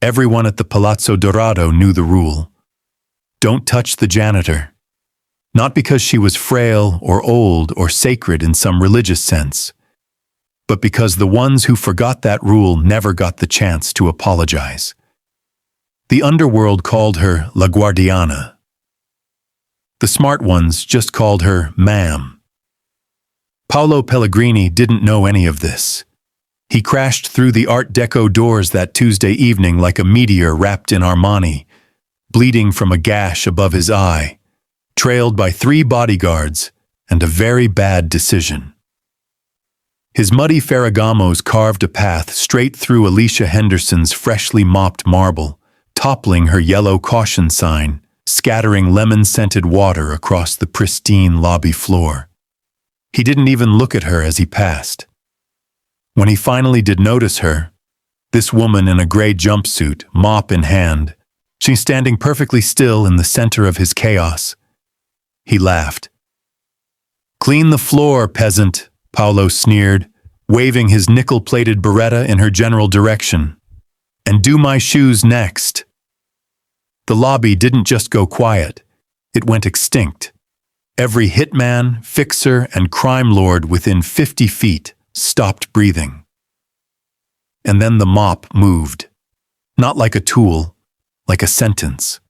Everyone at the Palazzo Dorado knew the rule. Don't touch the janitor. Not because she was frail or old or sacred in some religious sense, but because the ones who forgot that rule never got the chance to apologize. The underworld called her La Guardiana. The smart ones just called her Ma'am. Paolo Pellegrini didn't know any of this. He crashed through the Art Deco doors that Tuesday evening like a meteor wrapped in Armani, bleeding from a gash above his eye, trailed by 3 bodyguards and a very bad decision. His muddy Ferragamos carved a path straight through Alicia Henderson's freshly mopped marble, toppling her yellow caution sign, scattering lemon-scented water across the pristine lobby floor. He didn't even look at her as he passed. When he finally did notice her, this woman in a gray jumpsuit, mop in hand, she standing perfectly still in the center of his chaos, he laughed. "Clean the floor, peasant," Paolo sneered, waving his nickel-plated Beretta in her general direction. "And do my shoes next." The lobby didn't just go quiet, it went extinct. Every hitman, fixer, and crime lord within 50 feet stopped breathing. And then the mop moved. Not like a tool, like a sentence.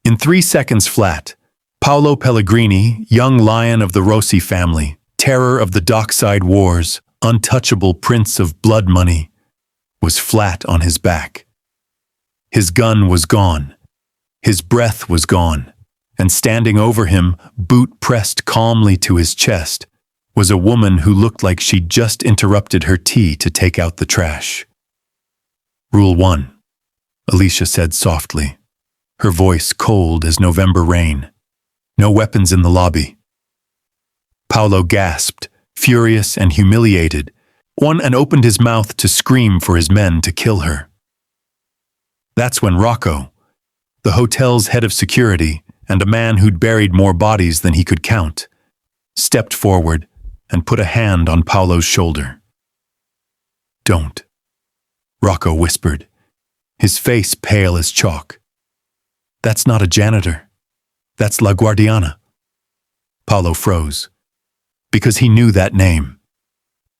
In 3 seconds flat, Paolo Pellegrini, young lion of the Rossi family, terror of the dockside wars, untouchable prince of blood money, was flat on his back. His gun was gone. His breath was gone. And standing over him, boot pressed calmly to his chest, was a woman who looked like she'd just interrupted her tea to take out the trash. "Rule 1, Alicia said softly, her voice cold as November rain. "No weapons in the lobby." Paolo gasped, furious and humiliated, and opened his mouth to scream for his men to kill her. That's when Rocco, the hotel's head of security and a man who'd buried more bodies than he could count, stepped forward and put a hand on Paolo's shoulder. "Don't," Rocco whispered, his face pale as chalk. "That's not a janitor. That's La Guardiana." Paolo froze, because he knew that name.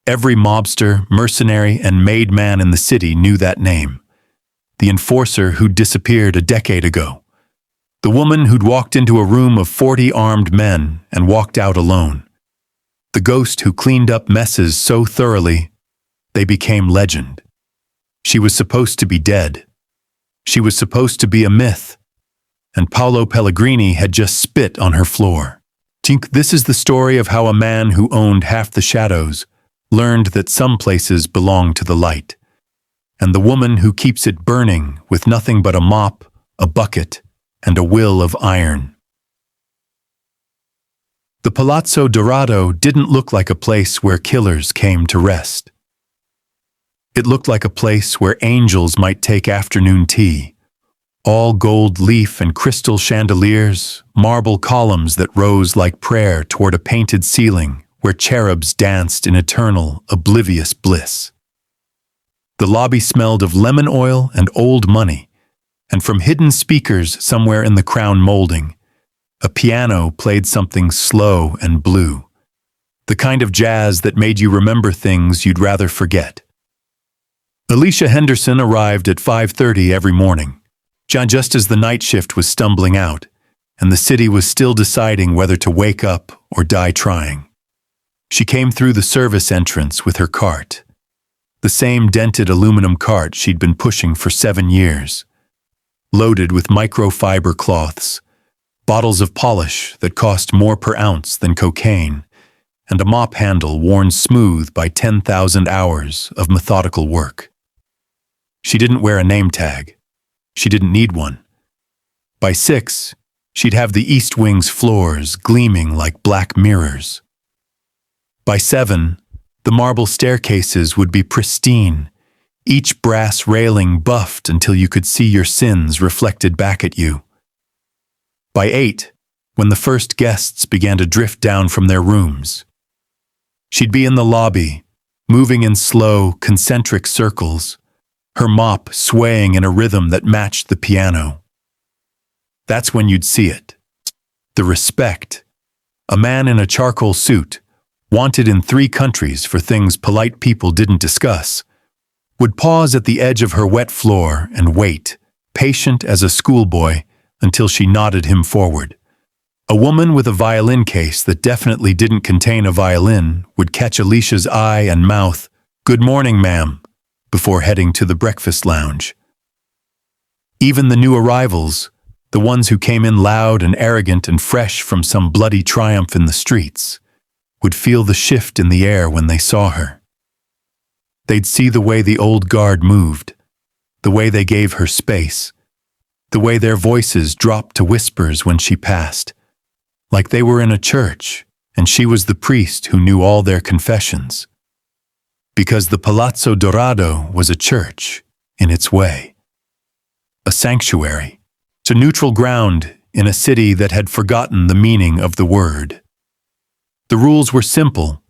Every mobster, mercenary, and made man in the city knew that name. The enforcer who'd disappeared a decade ago. The woman who'd walked into a room of 40 armed men and walked out alone. The ghost who cleaned up messes so thoroughly, they became legend. She was supposed to be dead. She was supposed to be a myth. And Paolo Pellegrini had just spit on her floor. This is the story of how a man who owned half the shadows learned that some places belong to the light, and the woman who keeps it burning with nothing but a mop, a bucket, and a will of iron. The Palazzo Dorado didn't look like a place where killers came to rest. It looked like a place where angels might take afternoon tea. All gold leaf and crystal chandeliers, marble columns that rose like prayer toward a painted ceiling where cherubs danced in eternal, oblivious bliss. The lobby smelled of lemon oil and old money, and from hidden speakers somewhere in the crown molding, a piano played something slow and blue, the kind of jazz that made you remember things you'd rather forget. Alicia Henderson arrived at 5:30 every morning, just as the night shift was stumbling out, and the city was still deciding whether to wake up or die trying. She came through the service entrance with her cart, the same dented aluminum cart she'd been pushing for 7 years, loaded with microfiber cloths, bottles of polish that cost more per ounce than cocaine, and a mop handle worn smooth by 10,000 hours of methodical work. She didn't wear a name tag. She didn't need one. By 6, she'd have the East Wing's floors gleaming like black mirrors. By 7, the marble staircases would be pristine, each brass railing buffed until you could see your sins reflected back at you. By 8, when the first guests began to drift down from their rooms, she'd be in the lobby, moving in slow, concentric circles, her mop swaying in a rhythm that matched the piano. That's when you'd see it. The respect. A man in a charcoal suit, wanted in 3 countries for things polite people didn't discuss, would pause at the edge of her wet floor and wait, patient as a schoolboy, until she nodded him forward. A woman with a violin case that definitely didn't contain a violin would catch Alicia's eye and mouth, "Good morning, ma'am," before heading to the breakfast lounge. Even the new arrivals, the ones who came in loud and arrogant and fresh from some bloody triumph in the streets, would feel the shift in the air when they saw her. They'd see the way the old guard moved, the way they gave her space, the way their voices dropped to whispers when she passed, like they were in a church and she was the priest who knew all their confessions. Because the Palazzo Dorado was a church, in its way. A sanctuary, to neutral ground in a city that had forgotten the meaning of the word. The rules were simple,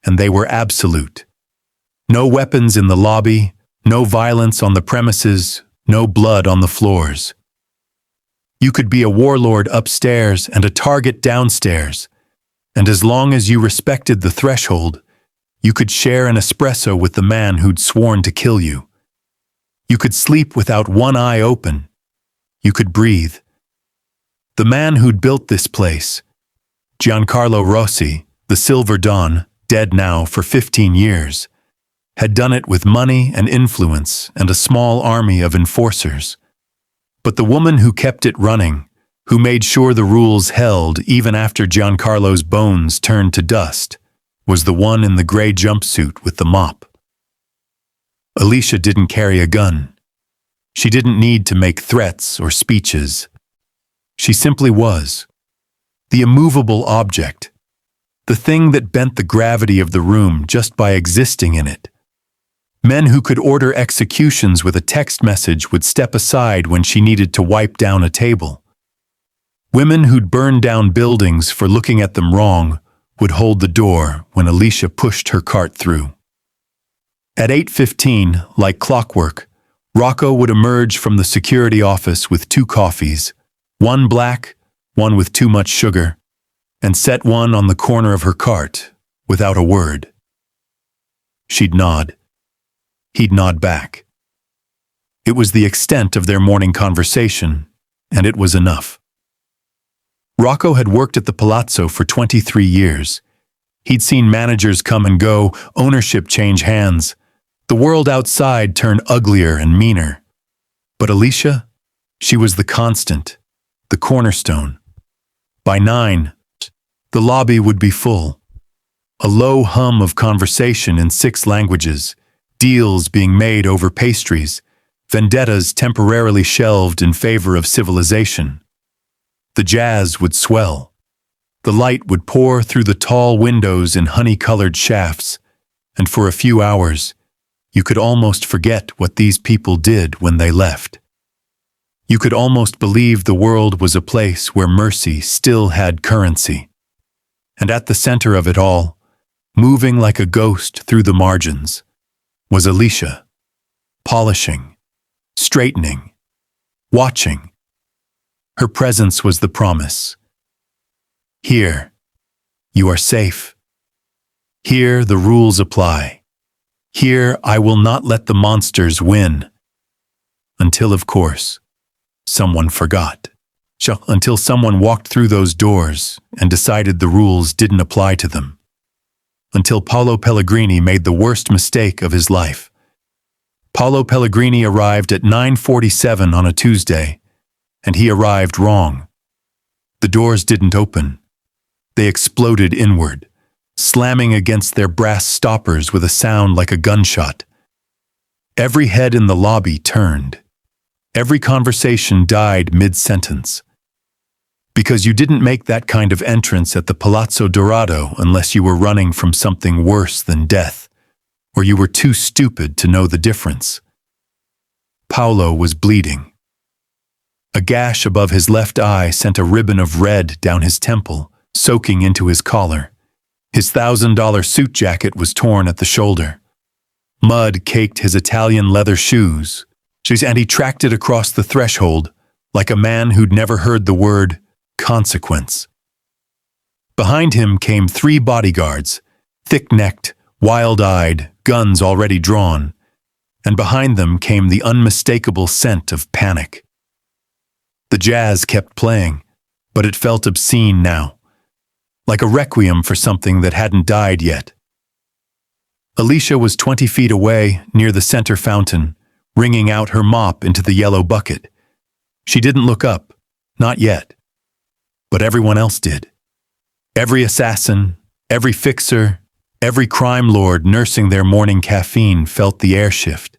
and they were absolute. No weapons in the lobby, no violence on the premises, no blood on the floors. You could be a warlord upstairs and a target downstairs, and as long as you respected the threshold, you could share an espresso with the man who'd sworn to kill you. You could sleep without one eye open. You could breathe. The man who'd built this place, Giancarlo Rossi, the Silver Dawn, dead now for 15 years, had done it with money and influence and a small army of enforcers. But the woman who kept it running, who made sure the rules held even after Giancarlo's bones turned to dust, was the one in the gray jumpsuit with the mop. Alicia didn't carry a gun. She didn't need to make threats or speeches. She simply was. The immovable object. The thing that bent the gravity of the room just by existing in it. Men who could order executions with a text message would step aside when she needed to wipe down a table. Women who'd burn down buildings for looking at them wrong would hold the door when Alicia pushed her cart through. At 8:15, like clockwork, Rocco would emerge from the security office with 2 coffees, one black, one with too much sugar, and set one on the corner of her cart, without a word. She'd nod. He'd nod back. It was the extent of their morning conversation, and it was enough. Rocco had worked at the Palazzo for 23 years. He'd seen managers come and go, ownership change hands. The world outside turn uglier and meaner. But Alicia, she was the constant, the cornerstone. By 9, the lobby would be full. A low hum of conversation in 6 languages, deals being made over pastries, vendettas temporarily shelved in favor of civilization. The jazz would swell. The light would pour through the tall windows in honey-colored shafts, and for a few hours, you could almost forget what these people did when they left. You could almost believe the world was a place where mercy still had currency. And at the center of it all, moving like a ghost through the margins, was Alicia, polishing, straightening, watching. Her presence was the promise. Here, you are safe. Here the rules apply. Here I will not let the monsters win. Until, of course, someone forgot. Until someone walked through those doors and decided the rules didn't apply to them. Until Paolo Pellegrini made the worst mistake of his life. Paolo Pellegrini arrived at 9:47 on a Tuesday, and he arrived wrong. The doors didn't open. They exploded inward, slamming against their brass stoppers with a sound like a gunshot. Every head in the lobby turned. Every conversation died mid-sentence. Because you didn't make that kind of entrance at the Palazzo Dorado unless you were running from something worse than death, or you were too stupid to know the difference. Paolo was bleeding. A gash above his left eye sent a ribbon of red down his temple, soaking into his collar. His $1,000 suit jacket was torn at the shoulder. Mud caked his Italian leather shoes, and he tracked it across the threshold like a man who'd never heard the word consequence. Behind him came 3 bodyguards, thick-necked, wild-eyed, guns already drawn, and behind them came the unmistakable scent of panic. The jazz kept playing, but it felt obscene now, like a requiem for something that hadn't died yet. Alicia was 20 feet away, near the center fountain, wringing out her mop into the yellow bucket. She didn't look up, not yet. But everyone else did. Every assassin, every fixer, every crime lord nursing their morning caffeine felt the air shift,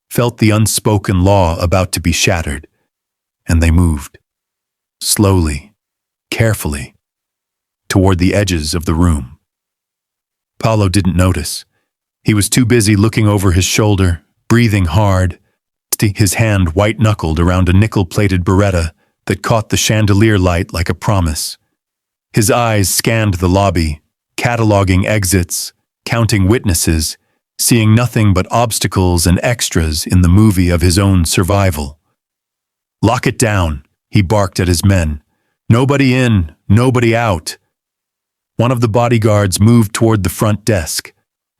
felt the unspoken law about to be shattered, and they moved, slowly, carefully, toward the edges of the room. Paolo didn't notice. He was too busy looking over his shoulder, breathing hard, his hand white-knuckled around a nickel-plated Beretta that caught the chandelier light like a promise. His eyes scanned the lobby, cataloging exits, counting witnesses, seeing nothing but obstacles and extras in the movie of his own survival. "Lock it down," he barked at his men. "Nobody in, nobody out." One of the bodyguards moved toward the front desk.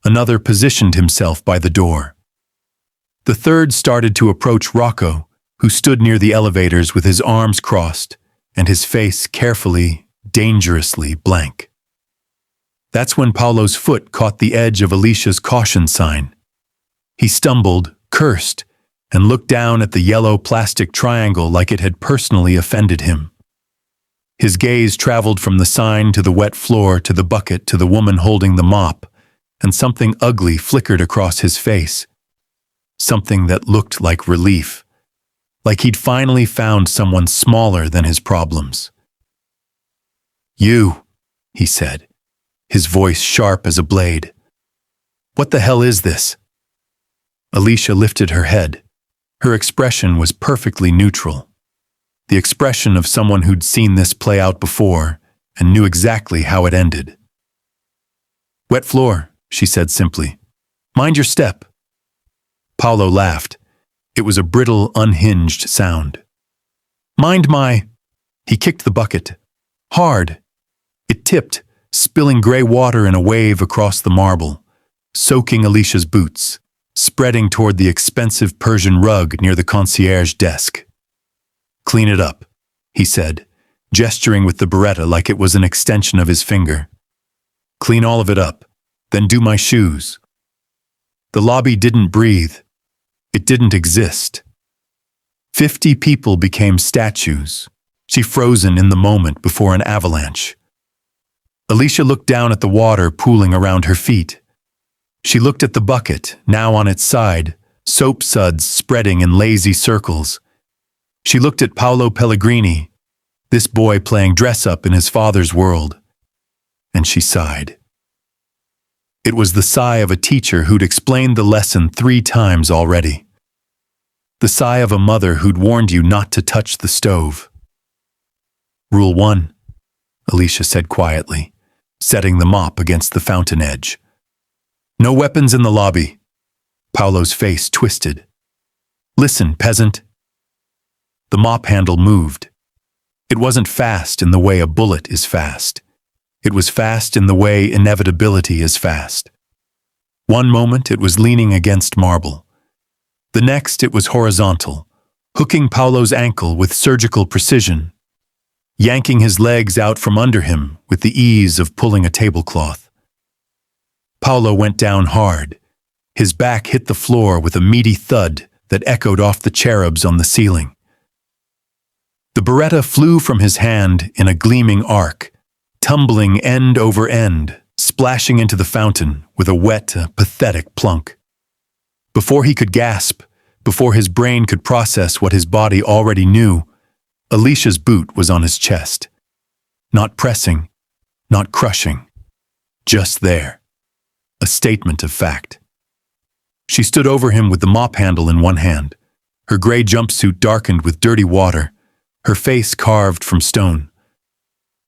Another positioned himself by the door. The third started to approach Rocco, who stood near the elevators with his arms crossed and his face carefully, dangerously blank. That's when Paolo's foot caught the edge of Alicia's caution sign. He stumbled, cursed, and looked down at the yellow plastic triangle like it had personally offended him. His gaze traveled from the sign to the wet floor to the bucket to the woman holding the mop, and something ugly flickered across his face. Something that looked like relief, like he'd finally found someone smaller than his problems. "You," he said, his voice sharp as a blade. "What the hell is this?" Alicia lifted her head. Her expression was perfectly neutral. The expression of someone who'd seen this play out before and knew exactly how it ended. "Wet floor," she said simply. "Mind your step." Paolo laughed. It was a brittle, unhinged sound. "Mind my—" He kicked the bucket. Hard. It tipped, spilling gray water in a wave across the marble, soaking Alicia's boots, spreading toward the expensive Persian rug near the concierge desk. "Clean it up," he said, gesturing with the Beretta like it was an extension of his finger. "Clean all of it up, then do my shoes." The lobby didn't breathe. It didn't exist. 50 people became statues, she frozen in the moment before an avalanche. Alicia looked down at the water pooling around her feet. She looked at the bucket, now on its side, soap suds spreading in lazy circles. She looked at Paolo Pellegrini, this boy playing dress-up in his father's world, and she sighed. It was the sigh of a teacher who'd explained the lesson 3 times already. The sigh of a mother who'd warned you not to touch the stove. "Rule 1, Alicia said quietly, setting the mop against the fountain edge. "No weapons in the lobby." Paolo's face twisted. "Listen, peasant." The mop handle moved. It wasn't fast in the way a bullet is fast. It was fast in the way inevitability is fast. One moment it was leaning against marble. The next it was horizontal, hooking Paolo's ankle with surgical precision, yanking his legs out from under him with the ease of pulling a tablecloth. Paolo went down hard. His back hit the floor with a meaty thud that echoed off the cherubs on the ceiling. The Beretta flew from his hand in a gleaming arc, tumbling end over end, splashing into the fountain with a wet, pathetic plunk. Before he could gasp, before his brain could process what his body already knew, Alicia's boot was on his chest. Not pressing, not crushing, just there. A statement of fact. She stood over him with the mop handle in one hand, her gray jumpsuit darkened with dirty water, her face carved from stone.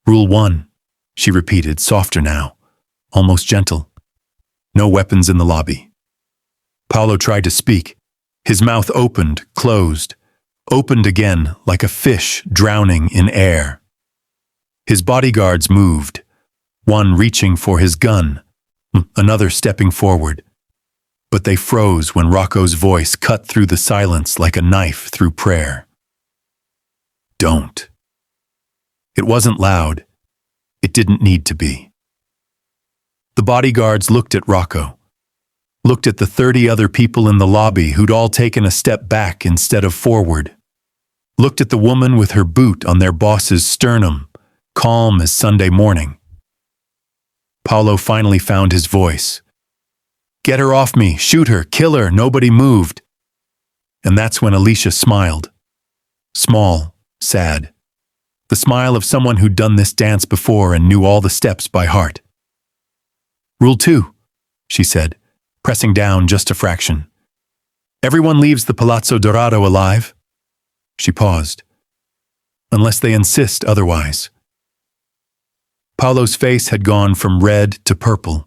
"Rule 1, she repeated, softer now, almost gentle. "No weapons in the lobby." Paolo tried to speak. His mouth opened, closed, opened again like a fish drowning in air. His bodyguards moved, one reaching for his gun, another stepping forward. But they froze when Rocco's voice cut through the silence like a knife through prayer. Don't. It wasn't loud. It didn't need to be. The bodyguards looked at Rocco, looked at the 30 other people in the lobby who'd all taken a step back instead of forward, looked at the woman with her boot on their boss's sternum, calm as Sunday morning. Paolo finally found his voice. Get her off me, shoot her, kill her, nobody moved. And that's when Alicia smiled. Small, sad. The smile of someone who'd done this dance before and knew all the steps by heart. Rule 2, she said, pressing down just a fraction. Everyone leaves the Palazzo Dorado alive. She paused. Unless they insist otherwise. Paolo's face had gone from red to purple,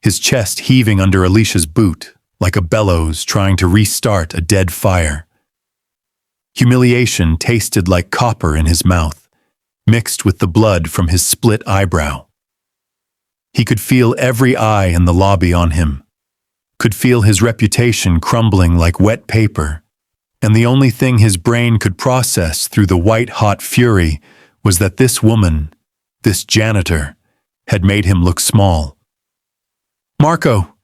his chest heaving under Alicia's boot, like a bellows trying to restart a dead fire. Humiliation tasted like copper in his mouth, mixed with the blood from his split eyebrow. He could feel every eye in the lobby on him, could feel his reputation crumbling like wet paper, and the only thing his brain could process through the white-hot fury was that this woman, this janitor, had made him look small. Marco,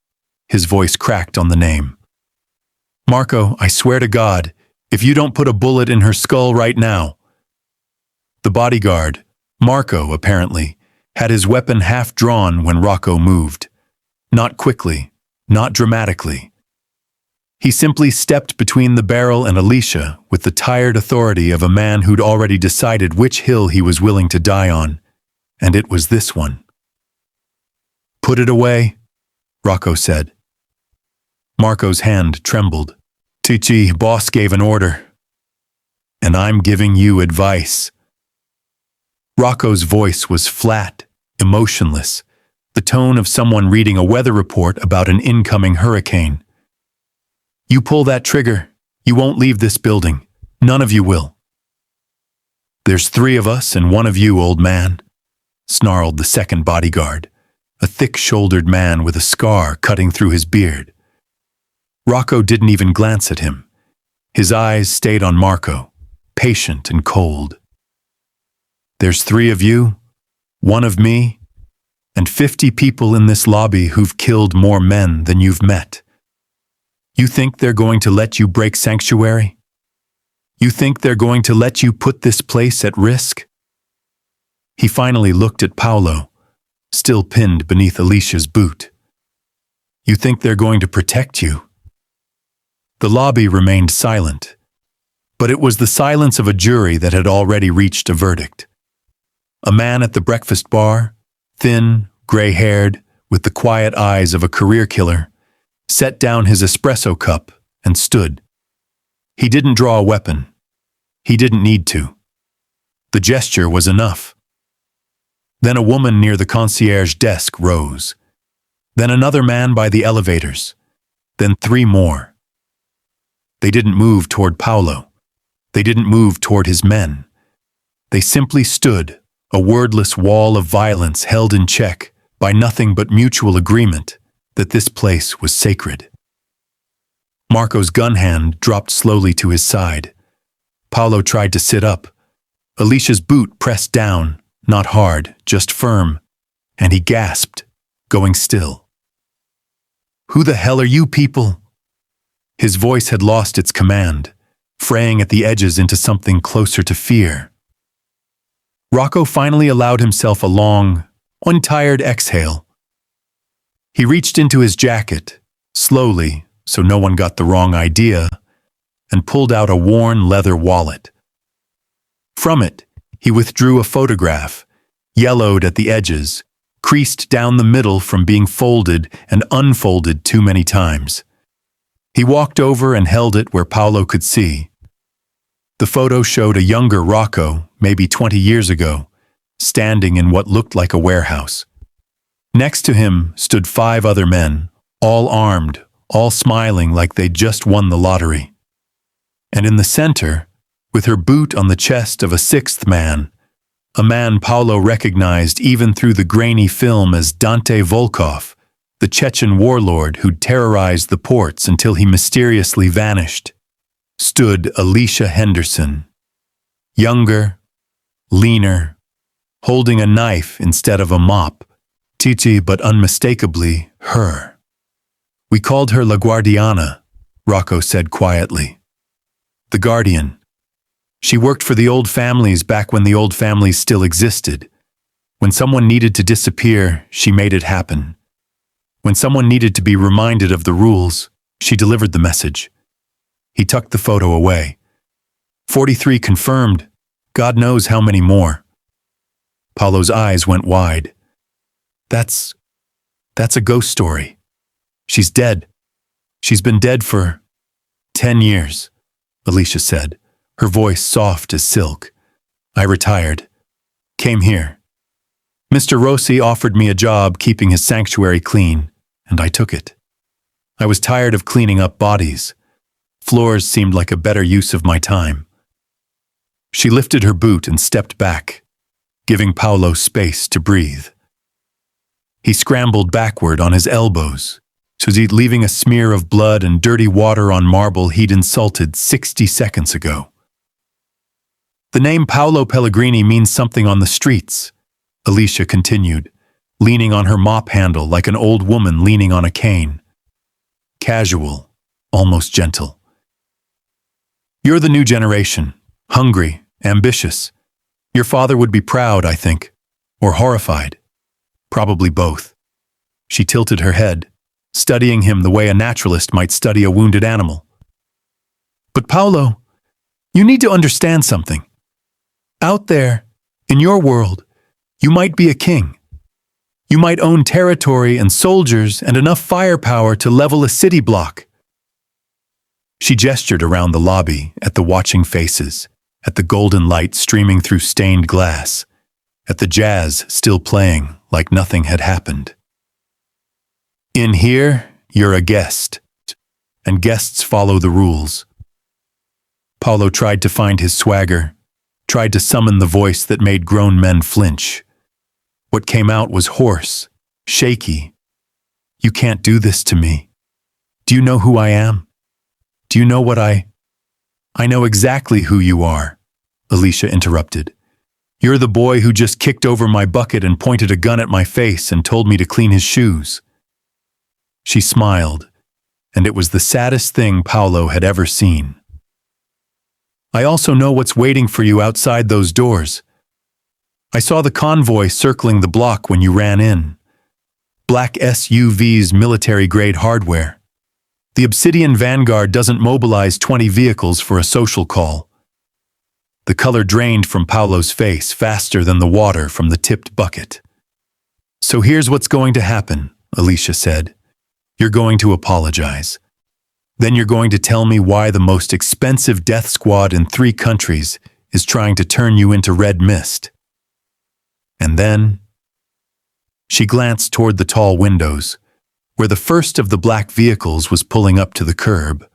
his voice cracked on the name. Marco, I swear to God, if you don't put a bullet in her skull right now. The bodyguard, Marco apparently, had his weapon half drawn when Rocco moved. Not quickly, not dramatically. He simply stepped between the barrel and Alicia with the tired authority of a man who'd already decided which hill he was willing to die on, and it was this one. Put it away, Rocco said. Marco's hand trembled. Tici, boss gave an order. And I'm giving you advice. Rocco's voice was flat, emotionless, the tone of someone reading a weather report about an incoming hurricane. You pull that trigger, you won't leave this building. None of you will. There's 3 of us and 1 of you, old man, snarled the second bodyguard, a thick-shouldered man with a scar cutting through his beard. Rocco didn't even glance at him. His eyes stayed on Marco, patient and cold. There's 3 of you, 1 of me, and 50 people in this lobby who've killed more men than you've met. You think they're going to let you break sanctuary? You think they're going to let you put this place at risk? He finally looked at Paolo, still pinned beneath Alicia's boot. You think they're going to protect you? The lobby remained silent, but it was the silence of a jury that had already reached a verdict. A man at the breakfast bar, thin, gray-haired, with the quiet eyes of a career killer, set down his espresso cup and stood. He didn't draw a weapon. He didn't need to. The gesture was enough. Then a woman near the concierge desk rose. Then another man by the elevators. Then 3 more. They didn't move toward Paolo. They didn't move toward his men. They simply stood, a wordless wall of violence held in check by nothing but mutual agreement that this place was sacred. Marco's gun hand dropped slowly to his side. Paolo tried to sit up. Alicia's boot pressed down, not hard, just firm, and he gasped, going still. Who the hell are you people? His voice had lost its command, fraying at the edges into something closer to fear. Rocco finally allowed himself a long, untired exhale. He reached into his jacket, slowly, so no one got the wrong idea, and pulled out a worn leather wallet. From it, he withdrew a photograph, yellowed at the edges, creased down the middle from being folded and unfolded too many times. He walked over and held it where Paolo could see. The photo showed a younger Rocco, maybe 20 years ago, standing in what looked like a warehouse. Next to him stood 5 other men, all armed, all smiling like they'd just won the lottery. And in the center, with her boot on the chest of a sixth man, a man Paolo recognized even through the grainy film as Dante Volkov, the Chechen warlord who'd terrorized the ports until he mysteriously vanished, stood Alicia Henderson. Younger, leaner, holding a knife instead of a mop, Titi but unmistakably her. "We called her La Guardiana," Rocco said quietly. "The Guardian. She worked for the old families back when the old families still existed. When someone needed to disappear, she made it happen. When someone needed to be reminded of the rules, she delivered the message." He tucked the photo away. 43 confirmed. God knows how many more. Paolo's eyes went wide. That's a ghost story. She's dead. She's been dead for 10 years, Alicia said, her voice soft as silk. "I retired. Came here. Mr. Rossi offered me a job keeping his sanctuary clean, and I took it. I was tired of cleaning up bodies. Floors seemed like a better use of my time." She lifted her boot and stepped back, giving Paolo space to breathe. He scrambled backward on his elbows, leaving a smear of blood and dirty water on marble he'd insulted 60 seconds ago. "The name Paolo Pellegrini means something on the streets," Alicia continued, leaning on her mop handle like an old woman leaning on a cane. Casual, almost gentle. "You're the new generation, hungry, ambitious. Your father would be proud, I think, or horrified. Probably both." She tilted her head, studying him the way a naturalist might study a wounded animal. "But Paolo, you need to understand something. Out there, in your world, you might be a king. You might own territory and soldiers and enough firepower to level a city block." She gestured around the lobby at the watching faces, at the golden light streaming through stained glass, at the jazz still playing like nothing had happened. "In here, you're a guest, and guests follow the rules." Paolo tried to find his swagger, tried to summon the voice that made grown men flinch. What came out was hoarse, shaky. "You can't do this to me. Do you know who I am? Do you know what I know exactly who you are," Alicia interrupted. "You're the boy who just kicked over my bucket and pointed a gun at my face and told me to clean his shoes." She smiled, and it was the saddest thing Paolo had ever seen. "I also know what's waiting for you outside those doors. I saw the convoy circling the block when you ran in. Black SUVs, military-grade hardware. The Obsidian Vanguard doesn't mobilize 20 vehicles for a social call." The color drained from Paolo's face faster than the water from the tipped bucket. "So here's what's going to happen," Alicia said. "You're going to apologize. Then you're going to tell me why the most expensive death squad in 3 countries is trying to turn you into red mist. And then..." She glanced toward the tall windows, where the first of the black vehicles was pulling up to the curb.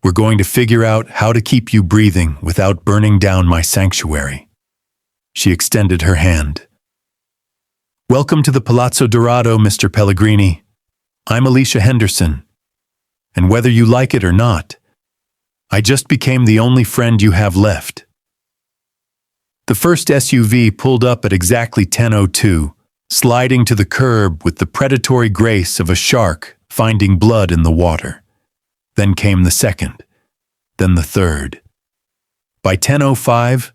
"We're going to figure out how to keep you breathing without burning down my sanctuary." She extended her hand. "Welcome to the Palazzo Dorado, Mr. Pellegrini. I'm Alicia Henderson. And whether you like it or not, I just became the only friend you have left." The first SUV pulled up at exactly 10:02, sliding to the curb with the predatory grace of a shark finding blood in the water. Then came the second, then the third. By 10:05,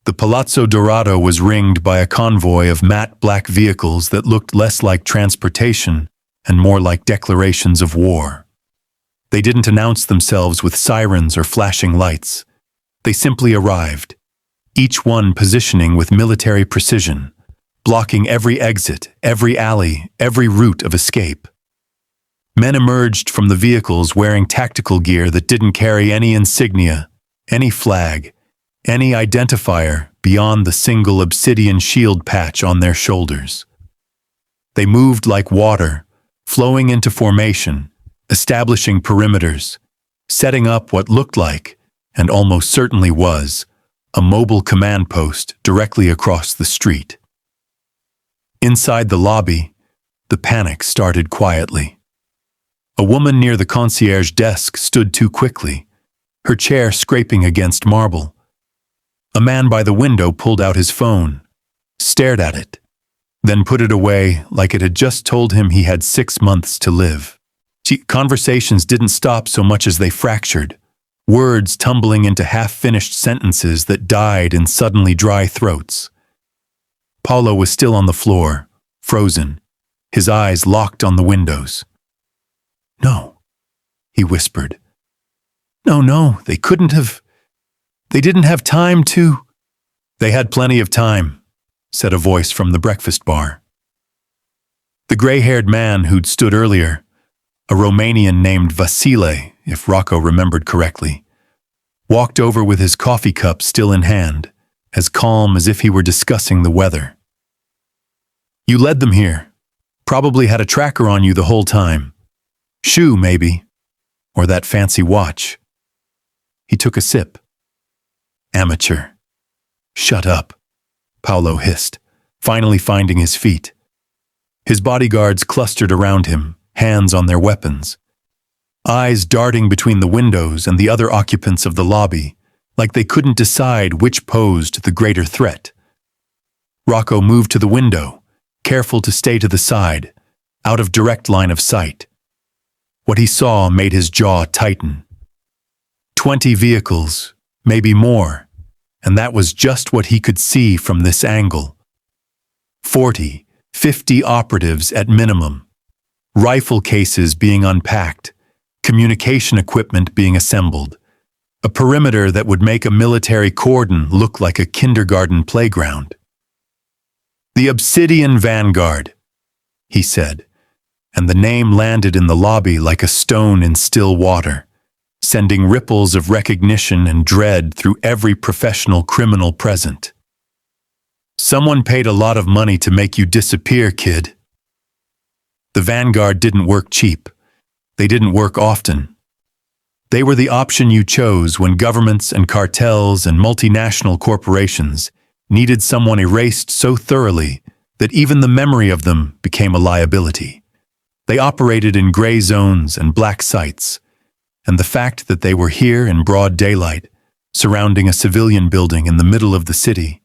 the Palazzo Dorado was ringed by a convoy of matte black vehicles that looked less like transportation and more like declarations of war. They didn't announce themselves with sirens or flashing lights. They simply arrived, each one positioning with military precision, blocking every exit, every alley, every route of escape. Men emerged from the vehicles wearing tactical gear that didn't carry any insignia, any flag, any identifier beyond the single obsidian shield patch on their shoulders. They moved like water, flowing into formation, establishing perimeters, setting up what looked like, and almost certainly was, a mobile command post directly across the street. Inside the lobby, the panic started quietly. A woman near the concierge desk stood too quickly, her chair scraping against marble. A man by the window pulled out his phone, stared at it, then put it away like it had just told him he had 6 months to live. Conversations didn't stop so much as they fractured, words tumbling into half-finished sentences that died in suddenly dry throats. Paulo was still on the floor, frozen, his eyes locked on the windows. "No," he whispered. No, they didn't have time to." "They had plenty of time," said a voice from the breakfast bar. The gray-haired man who'd stood earlier, a Romanian named Vasile, if Rocco remembered correctly, walked over with his coffee cup still in hand, as calm as if he were discussing the weather. "You led them here. Probably had a tracker on you the whole time. Shoe, maybe. Or that fancy watch." He took a sip. "Amateur." "Shut up," Paulo hissed, finally finding his feet. His bodyguards clustered around him, hands on their weapons, eyes darting between the windows and the other occupants of the lobby, like they couldn't decide which posed the greater threat. Rocco moved to the window, careful to stay to the side, out of direct line of sight. What he saw made his jaw tighten. 20 vehicles, maybe more, and that was just what he could see from this angle. 40, 50 operatives at minimum, rifle cases being unpacked, communication equipment being assembled, a perimeter that would make a military cordon look like a kindergarten playground. "The Obsidian Vanguard," he said, and the name landed in the lobby like a stone in still water, sending ripples of recognition and dread through every professional criminal present. "Someone paid a lot of money to make you disappear, kid." The Vanguard didn't work cheap. They didn't work often. They were the option you chose when governments and cartels and multinational corporations needed someone erased so thoroughly that even the memory of them became a liability. They operated in gray zones and black sites, and the fact that they were here in broad daylight, surrounding a civilian building in the middle of the city,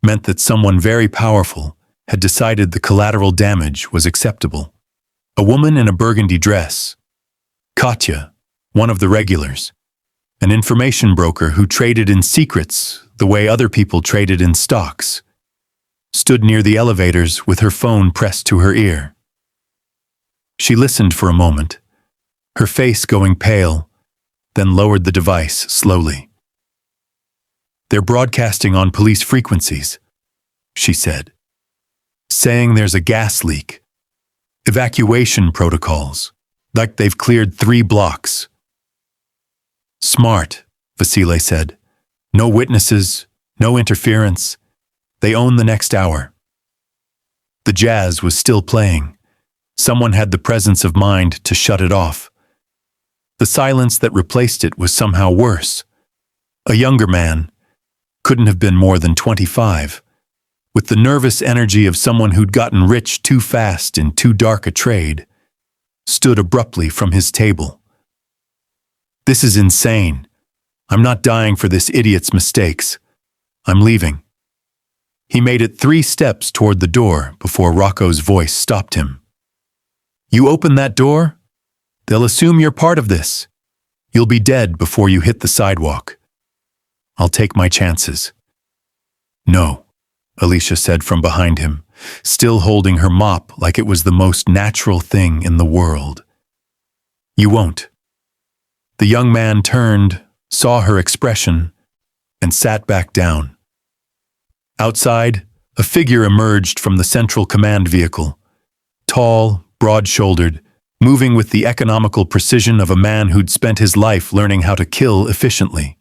meant that someone very powerful had decided the collateral damage was acceptable. A woman in a burgundy dress, Katya, one of the regulars, an information broker who traded in secrets the way other people traded in stocks, stood near the elevators with her phone pressed to her ear. She listened for a moment, her face going pale, then lowered the device slowly. "They're broadcasting on police frequencies," she said, "saying there's a gas leak. Evacuation protocols, like they've cleared 3 blocks. "Smart," Vasile said. "No witnesses, no interference. They own the next hour." The jazz was still playing. Someone had the presence of mind to shut it off. The silence that replaced it was somehow worse. A younger man, couldn't have been more than 25, with the nervous energy of someone who'd gotten rich too fast in too dark a trade, stood abruptly from his table. "This is insane. I'm not dying for this idiot's mistakes. I'm leaving." He made it 3 steps toward the door before Rocco's voice stopped him. "You open that door, they'll assume you're part of this. You'll be dead before you hit the sidewalk. I'll take my chances." "No," Alicia said from behind him, still holding her mop like it was the most natural thing in the world. "You won't." The young man turned, saw her expression, and sat back down. Outside, a figure emerged from the central command vehicle, tall, broad-shouldered, moving with the economical precision of a man who'd spent his life learning how to kill efficiently.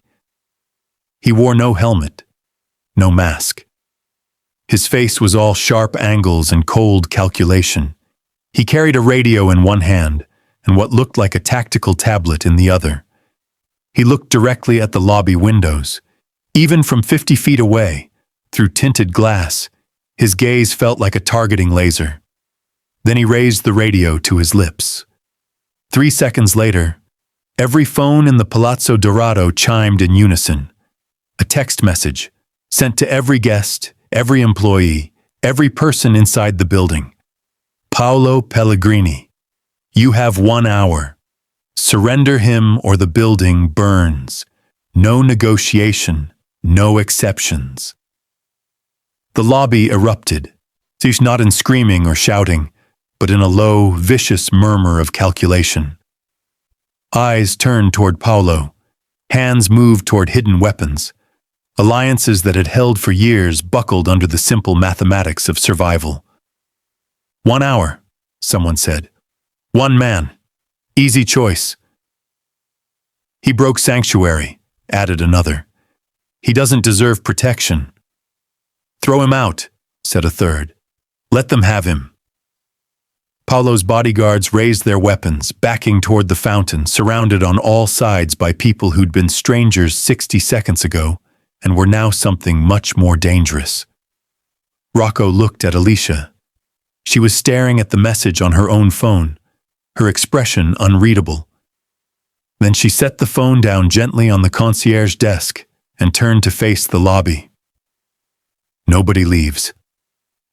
He wore no helmet, no mask. His face was all sharp angles and cold calculation. He carried a radio in one hand, and what looked like a tactical tablet in the other. He looked directly at the lobby windows. Even from 50 feet away, through tinted glass, his gaze felt like a targeting laser. Then he raised the radio to his lips. 3 seconds later, every phone in the Palazzo Dorado chimed in unison. A text message, sent to every guest, every employee, every person inside the building. Paolo Pellegrini, you have 1 hour. Surrender him or the building burns. No negotiation, no exceptions. The lobby erupted, not in screaming or shouting, but in a low, vicious murmur of calculation. Eyes turned toward Paolo. Hands moved toward hidden weapons. Alliances that had held for years buckled under the simple mathematics of survival. 1 hour, someone said. 1 man. Easy choice. He broke sanctuary, added another. He doesn't deserve protection. Throw him out, said a third. Let them have him. Paolo's bodyguards raised their weapons, backing toward the fountain, surrounded on all sides by people who'd been strangers 60 seconds ago and were now something much more dangerous. Rocco looked at Alicia. She was staring at the message on her own phone, her expression unreadable. Then she set the phone down gently on the concierge desk and turned to face the lobby. Nobody leaves,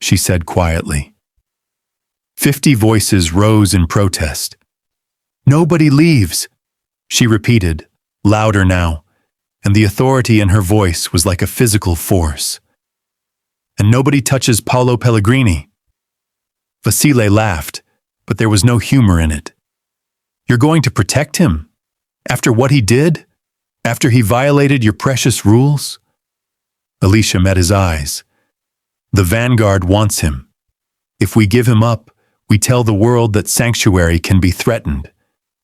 she said quietly. 50 voices rose in protest. Nobody leaves, she repeated, louder now, and the authority in her voice was like a physical force. And nobody touches Paolo Pellegrini. Vasile laughed, but there was no humor in it. You're going to protect him? After what he did? After he violated your precious rules? Alicia met his eyes. The Vanguard wants him. If we give him up, we tell the world that Sanctuary can be threatened,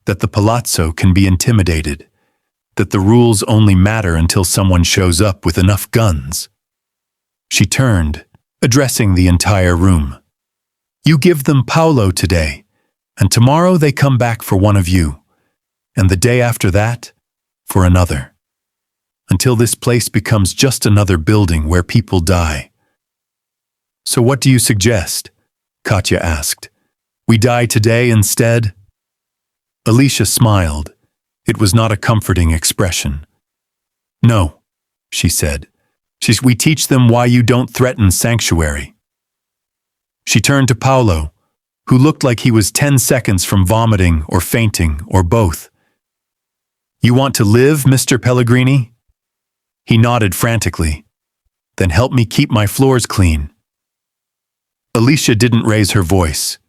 that the Palazzo can be intimidated, that the rules only matter until someone shows up with enough guns. She turned, addressing the entire room. You give them Paolo today, and tomorrow they come back for one of you, and the day after that, for another, until this place becomes just another building where people die. So what do you suggest? Katya asked. We die today instead? Alicia smiled. It was not a comforting expression. No, she said. We teach them why you don't threaten Sanctuary. She turned to Paolo, who looked like he was 10 seconds from vomiting or fainting or both. You want to live, Mr. Pellegrini? He nodded frantically. Then help me keep my floors clean. Alicia didn't raise her voice.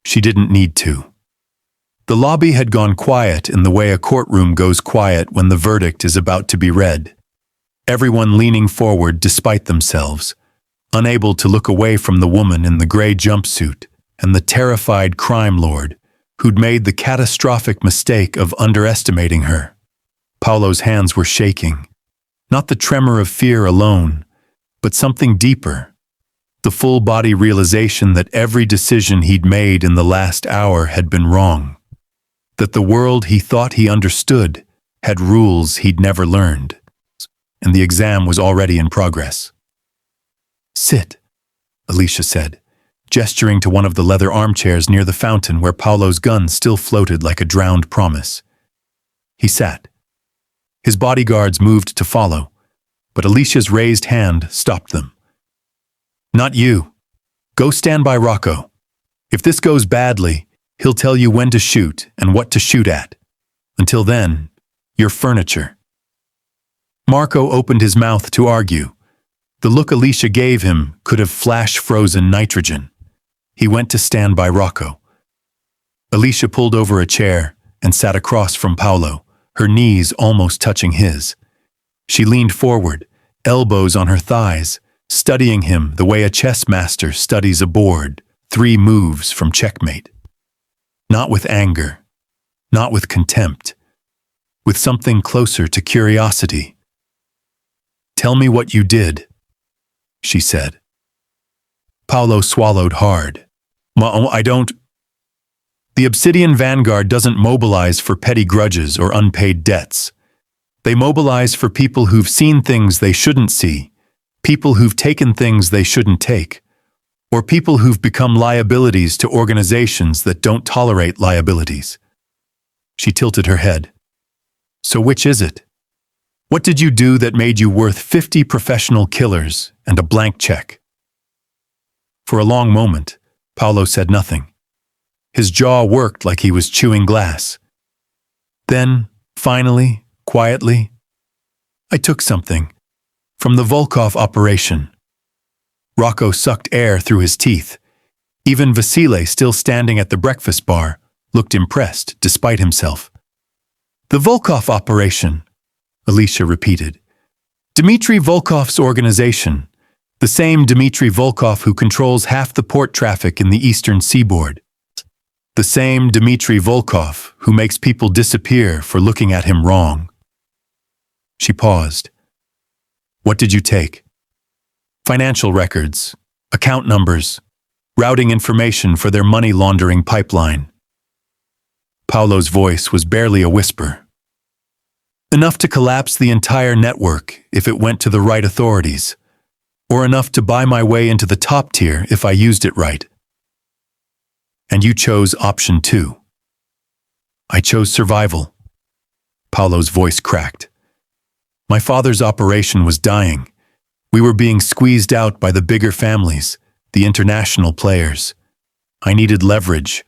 She didn't need to. The lobby had gone quiet in the way a courtroom goes quiet when the verdict is about to be read. Everyone leaning forward despite themselves, unable to look away from the woman in the gray jumpsuit and the terrified crime lord who'd made the catastrophic mistake of underestimating her. Paolo's hands were shaking, not the tremor of fear alone, but something deeper, the full-body realization that every decision he'd made in the last hour had been wrong, that the world he thought he understood had rules he'd never learned, and the exam was already in progress. Sit, Alicia said, gesturing to one of the leather armchairs near the fountain where Paolo's gun still floated like a drowned promise. He sat. His bodyguards moved to follow, but Alicia's raised hand stopped them. Not you. Go stand by Rocco. If this goes badly, he'll tell you when to shoot and what to shoot at. Until then, you're furniture. Marco opened his mouth to argue. The look Alicia gave him could have flash-frozen nitrogen. He went to stand by Rocco. Alicia pulled over a chair and sat across from Paolo, her knees almost touching his. She leaned forward, elbows on her thighs, studying him the way a chess master studies a board, 3 moves from checkmate. Not with anger, not with contempt, with something closer to curiosity. Tell me what you did, she said. Paolo swallowed hard. I don't... The Obsidian Vanguard doesn't mobilize for petty grudges or unpaid debts. They mobilize for people who've seen things they shouldn't see, people who've taken things they shouldn't take, or people who've become liabilities to organizations that don't tolerate liabilities. She tilted her head. So which is it? What did you do that made you worth 50 professional killers and a blank check? For a long moment, Paolo said nothing. His jaw worked like he was chewing glass. Then, finally, quietly, I took something. From the Volkov operation. Rocco sucked air through his teeth. Even Vasile, still standing at the breakfast bar, looked impressed despite himself. The Volkov operation, Alicia repeated. Dmitry Volkov's organization. The same Dmitry Volkov who controls half the port traffic in the eastern seaboard. The same Dmitry Volkov who makes people disappear for looking at him wrong. She paused. What did you take? Financial records, account numbers, routing information for their money laundering pipeline. Paolo's voice was barely a whisper. Enough to collapse the entire network if it went to the right authorities, or enough to buy my way into the top tier if I used it right. And you chose option 2. I chose survival. Paolo's voice cracked. My father's operation was dying. We were being squeezed out by the bigger families, the international players. I needed leverage.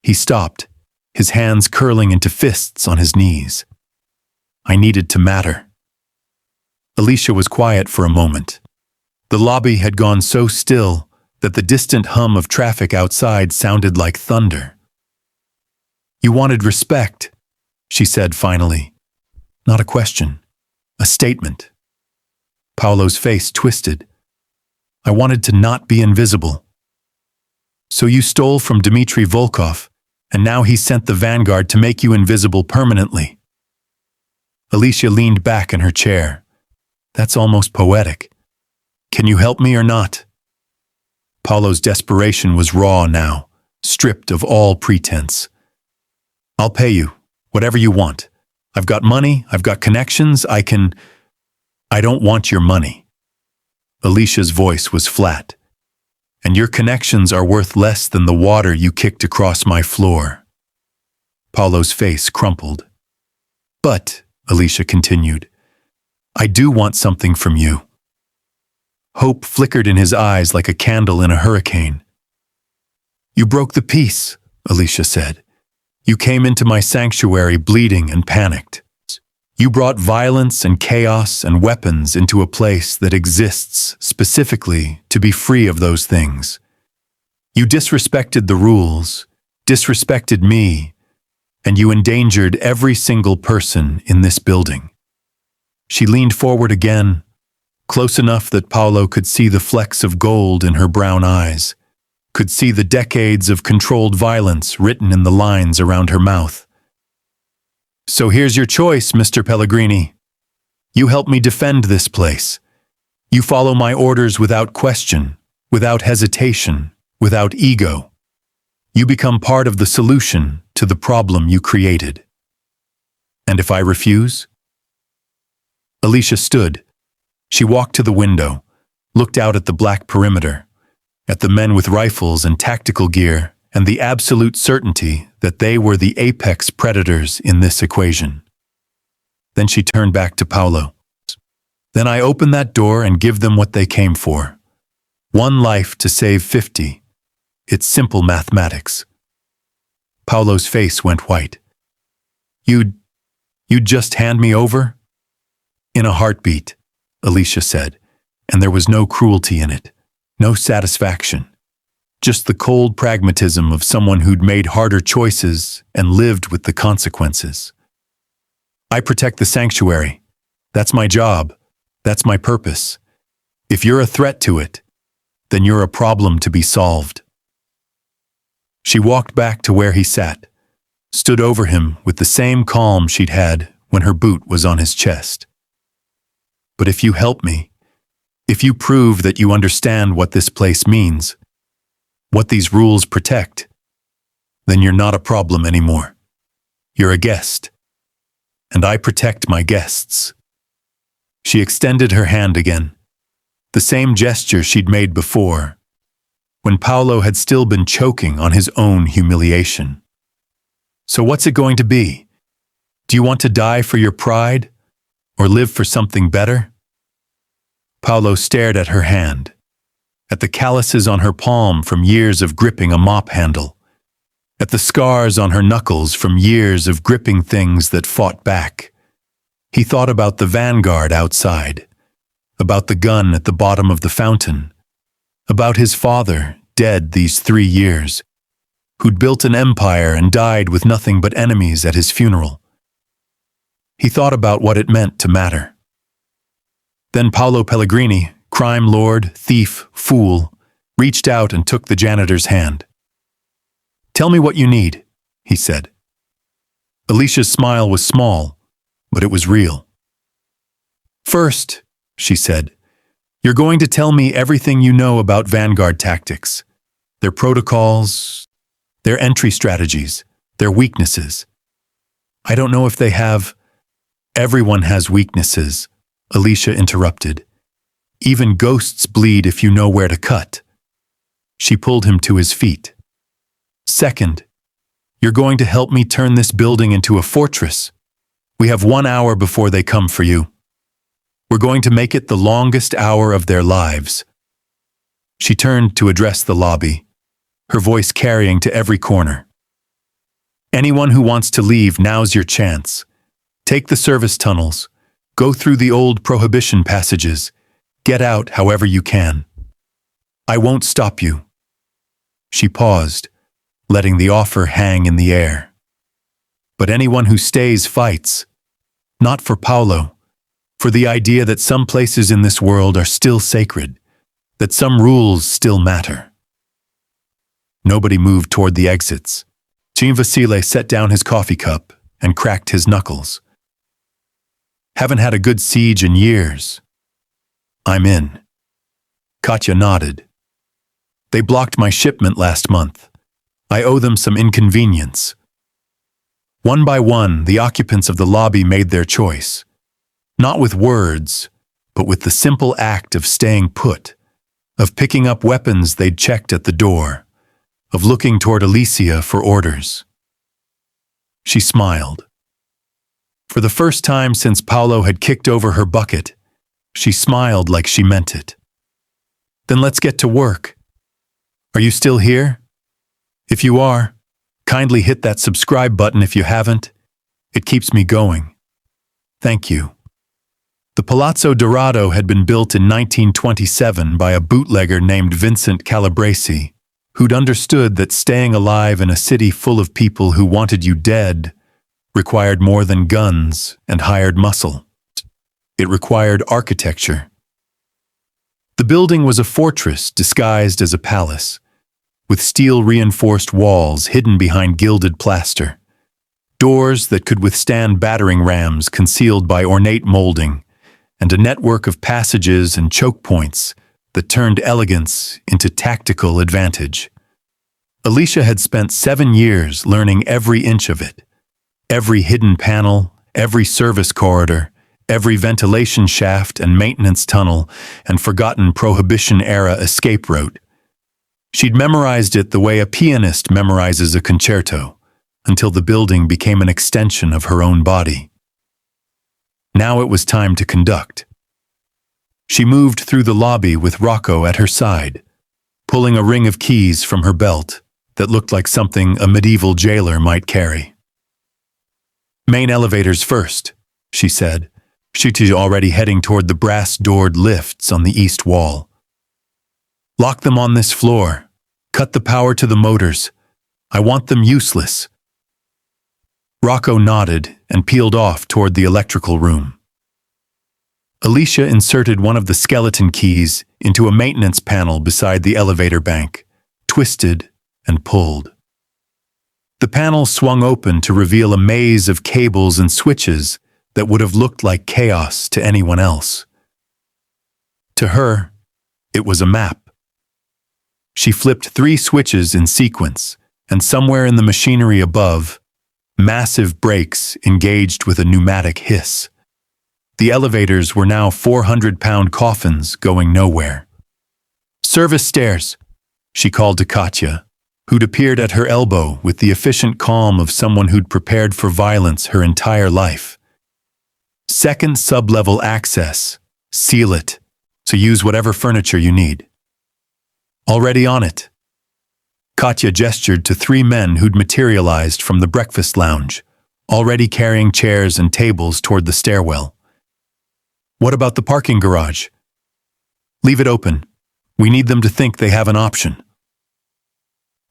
He stopped, his hands curling into fists on his knees. I needed to matter. Alicia was quiet for a moment. The lobby had gone so still that the distant hum of traffic outside sounded like thunder. You wanted respect, she said finally. Not a question, a statement. Paolo's face twisted. I wanted to not be invisible. So you stole from Dmitry Volkov, and now he sent the Vanguard to make you invisible permanently. Alicia leaned back in her chair. That's almost poetic. Can you help me or not? Paolo's desperation was raw now, stripped of all pretense. I'll pay you, whatever you want. I've got money, I've got connections, I don't want your money. Alicia's voice was flat. And your connections are worth less than the water you kicked across my floor. Paolo's face crumpled. But, Alicia continued, I do want something from you. Hope flickered in his eyes like a candle in a hurricane. You broke the peace, Alicia said. You came into my sanctuary bleeding and panicked. You brought violence and chaos and weapons into a place that exists specifically to be free of those things. You disrespected the rules, disrespected me, and you endangered every single person in this building. She leaned forward again, close enough that Paolo could see the flecks of gold in her brown eyes, could see the decades of controlled violence written in the lines around her mouth. So here's your choice, Mr. Pellegrini. You help me defend this place. You follow my orders without question, without hesitation, without ego. You become part of the solution to the problem you created. And if I refuse? Alicia stood. She walked to the window, looked out at the black perimeter, at the men with rifles and tactical gear, and the absolute certainty that they were the apex predators in this equation. Then she turned back to Paolo. Then I open that door and give them what they came for. 1 life to save 50. It's simple mathematics. Paolo's face went white. You'd just hand me over? In a heartbeat, Alicia said, and there was no cruelty in it, no satisfaction. Just the cold pragmatism of someone who'd made harder choices and lived with the consequences. I protect the sanctuary. That's my job. That's my purpose. If you're a threat to it, then you're a problem to be solved. She walked back to where he sat, stood over him with the same calm she'd had when her boot was on his chest. But if you help me, if you prove that you understand what this place means, what these rules protect, then you're not a problem anymore. You're a guest. And I protect my guests. She extended her hand again, the same gesture she'd made before, when Paolo had still been choking on his own humiliation. So what's it going to be? Do you want to die for your pride, or live for something better? Paolo stared at her hand, at the calluses on her palm from years of gripping a mop handle, at the scars on her knuckles from years of gripping things that fought back. He thought about the vanguard outside, about the gun at the bottom of the fountain, about his father, dead these 3 years, who'd built an empire and died with nothing but enemies at his funeral. He thought about what it meant to matter. Then Paolo Pellegrini, crime lord, thief, fool, reached out and took the janitor's hand. "Tell me what you need," he said. Alicia's smile was small, but it was real. "First," she said, "you're going to tell me everything you know about Vanguard tactics, their protocols, their entry strategies, their weaknesses. I don't know if they have—" "Everyone has weaknesses," Alicia interrupted. "Even ghosts bleed if you know where to cut." She pulled him to his feet. "Second, you're going to help me turn this building into a fortress. We have 1 hour before they come for you. We're going to make it the longest hour of their lives." She turned to address the lobby, her voice carrying to every corner. "Anyone who wants to leave, now's your chance. Take the service tunnels, go through the old prohibition passages, get out however you can. I won't stop you." She paused, letting the offer hang in the air. "But anyone who stays fights, not for Paolo, for the idea that some places in this world are still sacred, that some rules still matter." Nobody moved toward the exits. Jean Vasile set down his coffee cup and cracked his knuckles. "Haven't had a good siege in years." "I'm in." Katya nodded. "They blocked my shipment last month. I owe them some inconvenience." One by one, the occupants of the lobby made their choice. Not with words, but with the simple act of staying put, of picking up weapons they'd checked at the door, of looking toward Alicia for orders. She smiled. For the first time since Paolo had kicked over her bucket, she smiled like she meant it. "Then let's get to work. Are you still here? If you are, kindly hit that subscribe button if you haven't. It keeps me going. Thank you." The Palazzo Dorado had been built in 1927 by a bootlegger named Vincent Calabresi, who'd understood that staying alive in a city full of people who wanted you dead required more than guns and hired muscle. It required architecture. The building was a fortress disguised as a palace, with steel-reinforced walls hidden behind gilded plaster, doors that could withstand battering rams concealed by ornate molding, and a network of passages and choke points that turned elegance into tactical advantage. Alicia had spent 7 years learning every inch of it, every hidden panel, every service corridor, every ventilation shaft and maintenance tunnel, and forgotten Prohibition-era escape route. She'd memorized it the way a pianist memorizes a concerto, until the building became an extension of her own body. Now it was time to conduct. She moved through the lobby with Rocco at her side, pulling a ring of keys from her belt that looked like something a medieval jailer might carry. "Main elevators first," she said. She was already heading toward the brass-doored lifts on the east wall. "Lock them on this floor. Cut the power to the motors. I want them useless." Rocco nodded and peeled off toward the electrical room. Alicia inserted one of the skeleton keys into a maintenance panel beside the elevator bank, twisted and pulled. The panel swung open to reveal a maze of cables and switches that would have looked like chaos to anyone else. To her, it was a map. She flipped 3 switches in sequence, and somewhere in the machinery above, massive brakes engaged with a pneumatic hiss. The elevators were now 400-pound coffins going nowhere. "Service stairs," she called to Katya, who'd appeared at her elbow with the efficient calm of someone who'd prepared for violence her entire life. "Second sub-level access. Seal it, so use whatever furniture you need." "Already on it." Katya gestured to 3 men who'd materialized from the breakfast lounge, already carrying chairs and tables toward the stairwell. "What about the parking garage?" "Leave it open. We need them to think they have an option."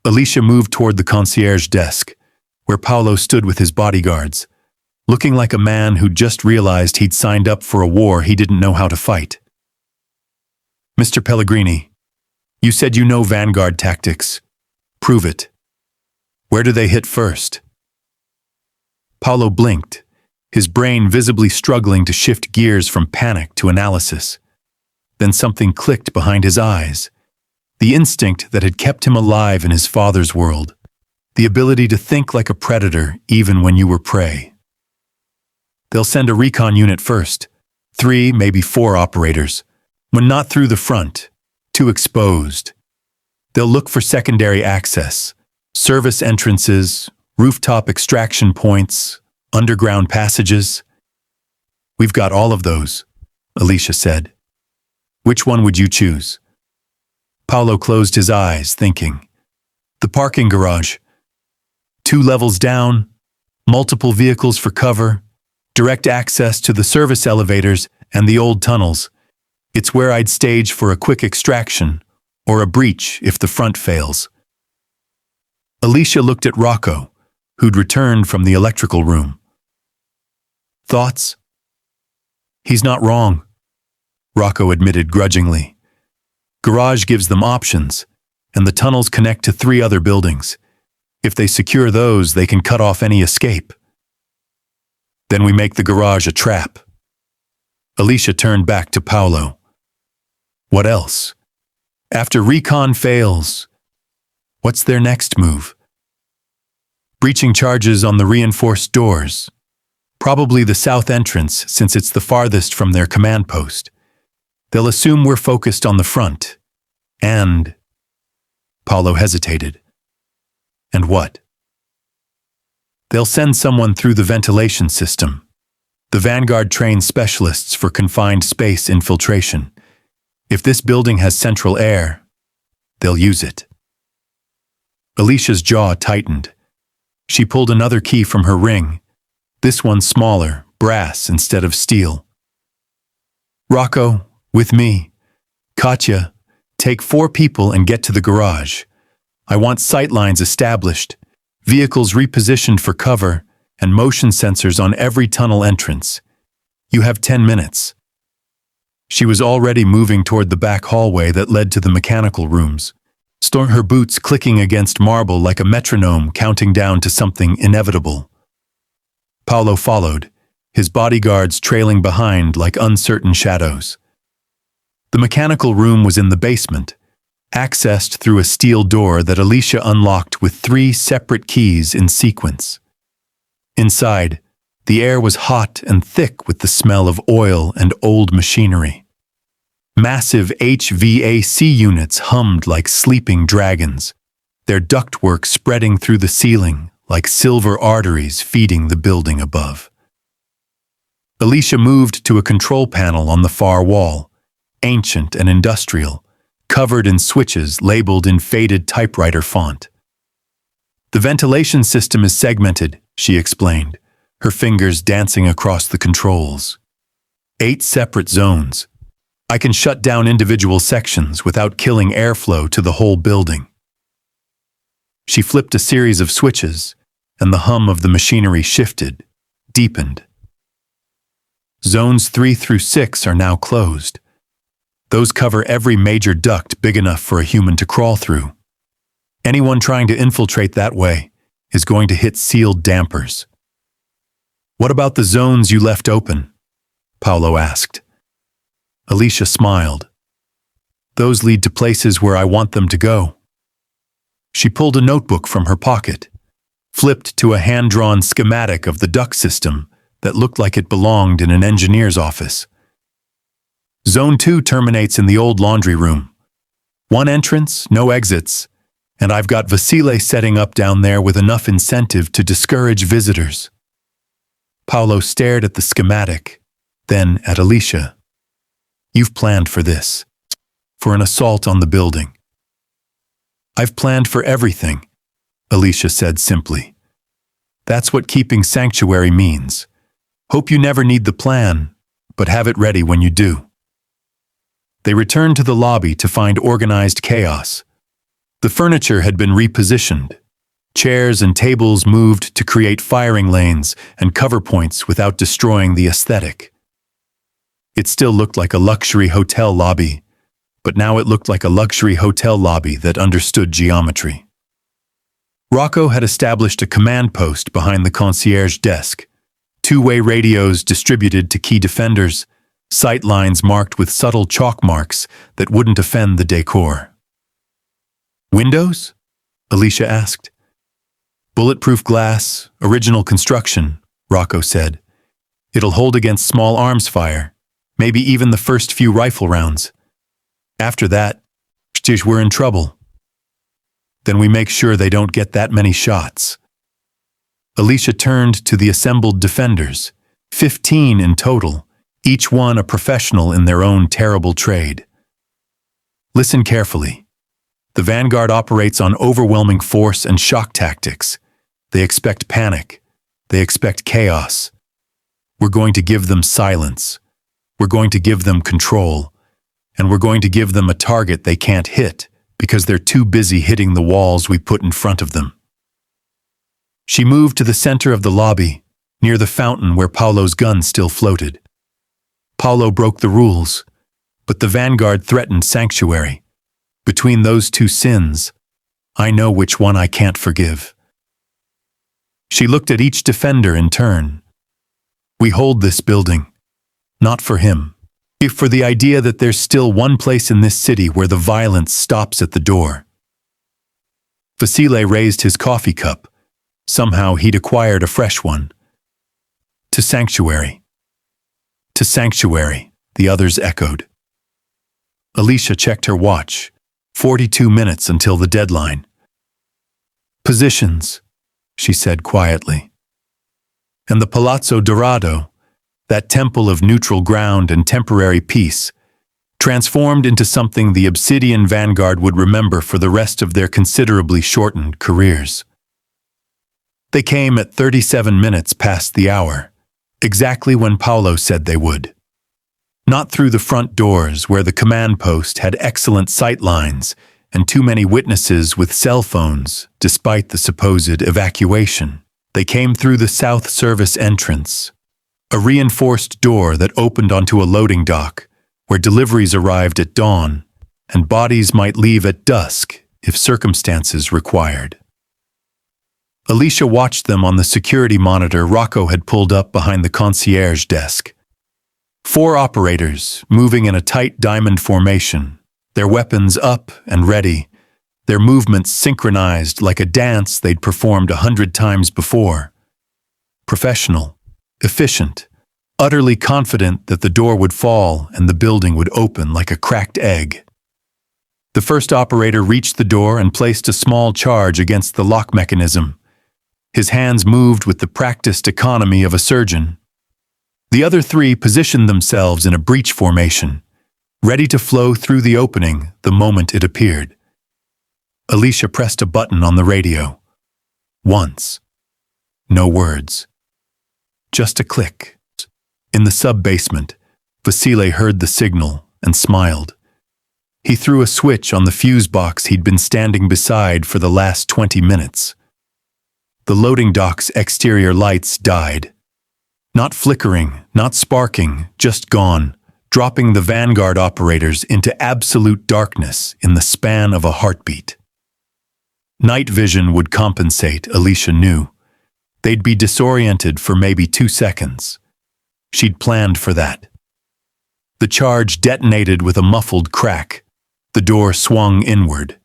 Alicia moved toward the concierge desk, where Paolo stood with his bodyguards, looking like a man who'd just realized he'd signed up for a war he didn't know how to fight. "Mr. Pellegrini, you said you know Vanguard tactics. Prove it. Where do they hit first?" Paolo blinked, his brain visibly struggling to shift gears from panic to analysis. Then something clicked behind his eyes. The instinct that had kept him alive in his father's world. The ability to think like a predator even when you were prey. "They'll send a recon unit first. 3, maybe 4 operators. When not through the front, too exposed. They'll look for secondary access, service entrances, rooftop extraction points, underground passages." "We've got all of those," Alicia said. "Which one would you choose?" Paolo closed his eyes, thinking. "The parking garage. 2 levels down, multiple vehicles for cover, direct access to the service elevators and the old tunnels. It's where I'd stage for a quick extraction, or a breach if the front fails." Alicia looked at Rocco, who'd returned from the electrical room. "Thoughts?" "He's not wrong," Rocco admitted grudgingly. "Garage gives them options, and the tunnels connect to 3 other buildings. If they secure those, they can cut off any escape." "Then we make the garage a trap." Alicia turned back to Paolo. "What else? After recon fails, what's their next move?" "Breaching charges on the reinforced doors. Probably the south entrance, since it's the farthest from their command post. They'll assume we're focused on the front. And..." Paolo hesitated. "And what?" "They'll send someone through the ventilation system. The Vanguard trains specialists for confined space infiltration. If this building has central air, they'll use it." Alicia's jaw tightened. She pulled another key from her ring, this one smaller, brass instead of steel. "Rocco, with me. Katya, take 4 people and get to the garage. I want sight lines established, vehicles repositioned for cover, and motion sensors on every tunnel entrance. You have 10 minutes." She was already moving toward the back hallway that led to the mechanical rooms, her boots clicking against marble like a metronome counting down to something inevitable. Paolo followed, his bodyguards trailing behind like uncertain shadows. The mechanical room was in the basement, accessed through a steel door that Alicia unlocked with 3 separate keys in sequence. Inside, the air was hot and thick with the smell of oil and old machinery. Massive HVAC units hummed like sleeping dragons, their ductwork spreading through the ceiling like silver arteries feeding the building above. Alicia moved to a control panel on the far wall, ancient and industrial, covered in switches labeled in faded typewriter font. "The ventilation system is segmented," she explained, her fingers dancing across the controls. 8 separate zones. I can shut down individual sections without killing airflow to the whole building. She flipped a series of switches, and the hum of the machinery shifted, deepened. Zones 3 through 6 are now closed. Those cover every major duct big enough for a human to crawl through. Anyone trying to infiltrate that way is going to hit sealed dampers. "What about the zones you left open?" Paolo asked. Alicia smiled. Those lead to places where I want them to go. She pulled a notebook from her pocket, flipped to a hand-drawn schematic of the duct system that looked like it belonged in an engineer's office. Zone 2 terminates in the old laundry room. One entrance, no exits, and I've got Vasile setting up down there with enough incentive to discourage visitors. Paolo stared at the schematic, then at Alicia. You've planned for this, for an assault on the building. I've planned for everything, Alicia said simply. That's what keeping sanctuary means. Hope you never need the plan, but have it ready when you do. They returned to the lobby to find organized chaos. The furniture had been repositioned. Chairs and tables moved to create firing lanes and cover points without destroying the aesthetic. It still looked like a luxury hotel lobby, but now it looked like a luxury hotel lobby that understood geometry. Rocco had established a command post behind the concierge desk, two-way radios distributed to key defenders, sight lines marked with subtle chalk marks that wouldn't offend the decor. Windows? Alicia asked. Bulletproof glass, original construction, Rocco said. It'll hold against small arms fire, maybe even the first few rifle rounds. After that, we're in trouble. Then we make sure they don't get that many shots. Alicia turned to the assembled defenders, 15 in total, each one a professional in their own terrible trade. Listen carefully. The vanguard operates on overwhelming force and shock tactics. They expect panic. They expect chaos. We're going to give them silence. We're going to give them control. And we're going to give them a target they can't hit because they're too busy hitting the walls we put in front of them. She moved to the center of the lobby, near the fountain where Paolo's gun still floated. Paolo broke the rules, but the vanguard threatened sanctuary. Between those two sins, I know which one I can't forgive. She looked at each defender in turn. We hold this building, not for him, if for the idea that there's still one place in this city where the violence stops at the door. Vasile raised his coffee cup. Somehow he'd acquired a fresh one. To sanctuary. To sanctuary, the others echoed. Alicia checked her watch. 42 minutes until the deadline. Positions, she said quietly. And the Palazzo Dorado, that temple of neutral ground and temporary peace, transformed into something the Obsidian Vanguard would remember for the rest of their considerably shortened careers. They came at 37 minutes past the hour, exactly when Paolo said they would. Not through the front doors where the command post had excellent sight lines and too many witnesses with cell phones, despite the supposed evacuation. They came through the South Service entrance, a reinforced door that opened onto a loading dock where deliveries arrived at dawn and bodies might leave at dusk if circumstances required. Alicia watched them on the security monitor Rocco had pulled up behind the concierge desk. 4 operators, moving in a tight diamond formation, their weapons up and ready, their movements synchronized like a dance they'd performed 100 times before. Professional, efficient, utterly confident that the door would fall and the building would open like a cracked egg. The first operator reached the door and placed a small charge against the lock mechanism. His hands moved with the practiced economy of a surgeon. The other 3 positioned themselves in a breach formation, ready to flow through the opening the moment it appeared. Alicia pressed a button on the radio. Once. No words. Just a click. In the sub-basement, Vasile heard the signal and smiled. He threw a switch on the fuse box he'd been standing beside for the last 20 minutes. The loading dock's exterior lights died. Not flickering, not sparking, just gone, dropping the vanguard operators into absolute darkness in the span of a heartbeat. Night vision would compensate, Alicia knew. They'd be disoriented for maybe 2 seconds. She'd planned for that. The charge detonated with a muffled crack, The door swung inward.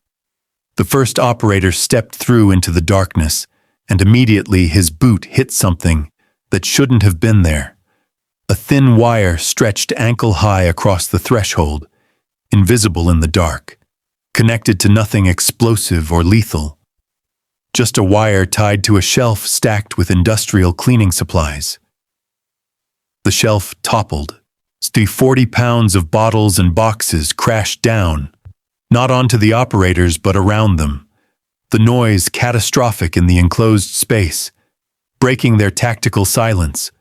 The first operator stepped through into the darkness, and immediately his boot hit something that shouldn't have been there. A thin wire stretched ankle-high across the threshold, invisible in the dark, connected to nothing explosive or lethal. Just a wire tied to a shelf stacked with industrial cleaning supplies. The shelf toppled. The 40 pounds of bottles and boxes crashed down, not onto the operators but around them, the noise catastrophic in the enclosed space, breaking their tactical silence,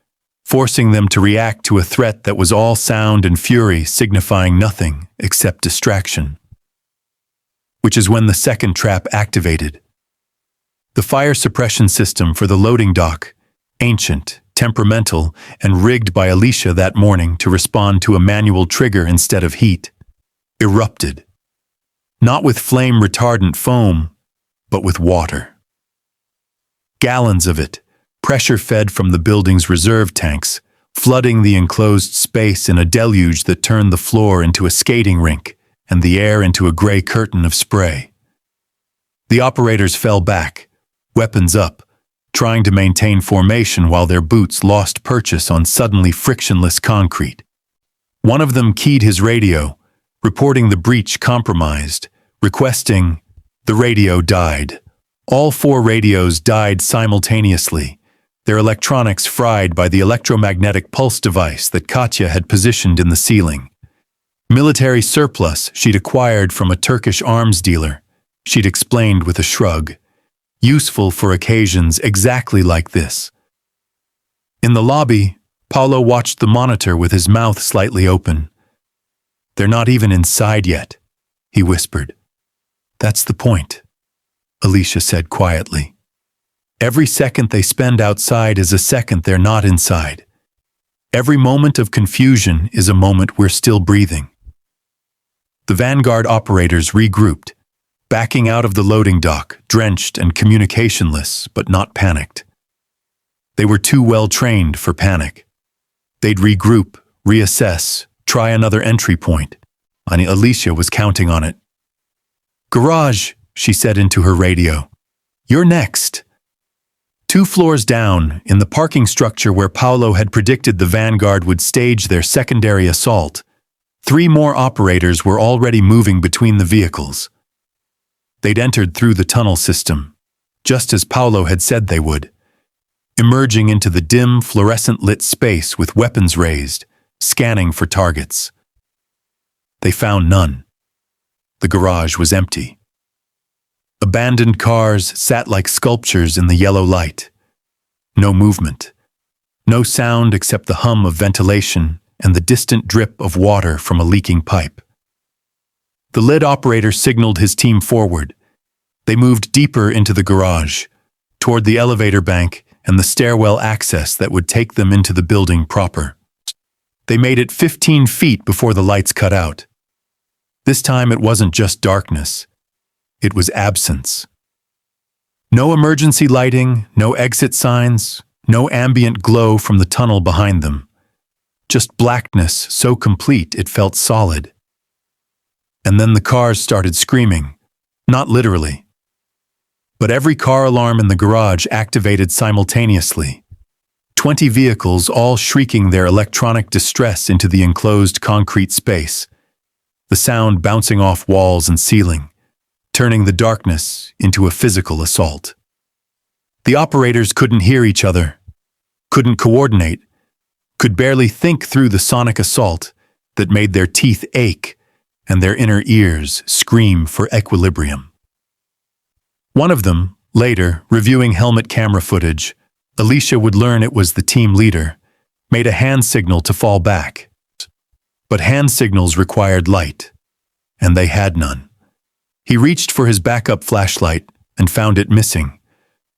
forcing them to react to a threat that was all sound and fury, signifying nothing except distraction. Which is when the second trap activated. The fire suppression system for the loading dock, ancient, temperamental, and rigged by Alicia that morning to respond to a manual trigger instead of heat, erupted. Not with flame-retardant foam, but with water. Gallons of it, pressure-fed from the building's reserve tanks, flooding the enclosed space in a deluge that turned the floor into a skating rink and the air into a gray curtain of spray. The operators fell back, weapons up, trying to maintain formation while their boots lost purchase on suddenly frictionless concrete. One of them keyed his radio, reporting the breach compromised, requesting. The radio died. All 4 radios died simultaneously, their electronics fried by the electromagnetic pulse device that Katya had positioned in the ceiling. Military surplus she'd acquired from a Turkish arms dealer, she'd explained with a shrug. Useful for occasions exactly like this. In the lobby, Paolo watched the monitor with his mouth slightly open. "They're not even inside yet," he whispered. "That's the point," Alicia said quietly. "Every second they spend outside is a second they're not inside. Every moment of confusion is a moment we're still breathing." The Vanguard operators regrouped, backing out of the loading dock, drenched and communicationless, but not panicked. They were too well trained for panic. They'd regroup, reassess, try another entry point. Alicia was counting on it. "Garage," she said into her radio. "You're next." 2 floors down, in the parking structure where Paolo had predicted the Vanguard would stage their secondary assault, 3 more operators were already moving between the vehicles. They'd entered through the tunnel system, just as Paolo had said they would, emerging into the dim, fluorescent-lit space with weapons raised, scanning for targets. They found none. The garage was empty. Abandoned cars sat like sculptures in the yellow light. No movement. No sound except the hum of ventilation and the distant drip of water from a leaking pipe. The lead operator signaled his team forward. They moved deeper into the garage, toward the elevator bank and the stairwell access that would take them into the building proper. They made it 15 feet before the lights cut out. This time it wasn't just darkness. It was absence. No emergency lighting, no exit signs, no ambient glow from the tunnel behind them. Just blackness so complete it felt solid. And then the cars started screaming, not literally. But every car alarm in the garage activated simultaneously. 20 vehicles all shrieking their electronic distress into the enclosed concrete space, the sound bouncing off walls and ceiling, turning the darkness into a physical assault. The operators couldn't hear each other, couldn't coordinate, could barely think through the sonic assault that made their teeth ache and their inner ears scream for equilibrium. One of them, later, reviewing helmet camera footage, Alicia would learn it was the team leader, made a hand signal to fall back. But hand signals required light, and they had none. He reached for his backup flashlight and found it missing,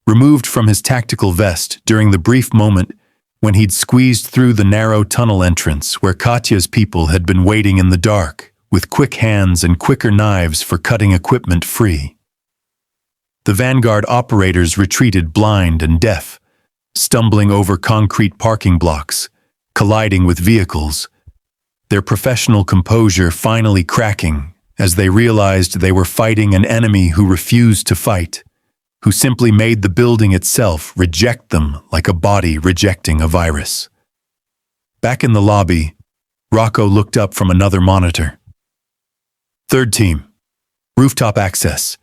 removed from his tactical vest during the brief moment when he'd squeezed through the narrow tunnel entrance where Katya's people had been waiting in the dark, with quick hands and quicker knives for cutting equipment free. The Vanguard operators retreated blind and deaf, stumbling over concrete parking blocks, colliding with vehicles, their professional composure finally cracking as they realized they were fighting an enemy who refused to fight, who simply made the building itself reject them like a body rejecting a virus. Back in the lobby, Rocco looked up from another monitor. "Third team, rooftop access.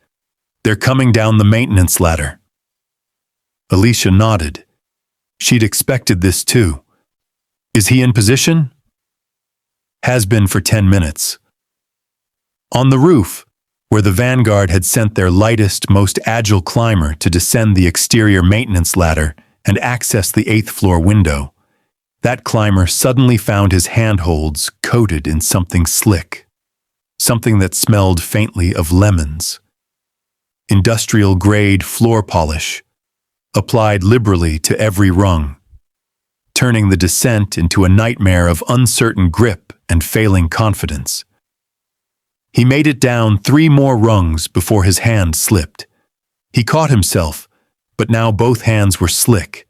They're coming down the maintenance ladder." Alicia nodded. She'd expected this too. "Is he in position?" "Has been for 10 minutes. On the roof, where the Vanguard had sent their lightest, most agile climber to descend the exterior maintenance ladder and access the 8th floor window, that climber suddenly found his handholds coated in something slick, something that smelled faintly of lemons. Industrial-grade floor polish, applied liberally to every rung, turning the descent into a nightmare of uncertain grip and failing confidence. He made it down 3 more rungs before his hand slipped. He caught himself, but now both hands were slick.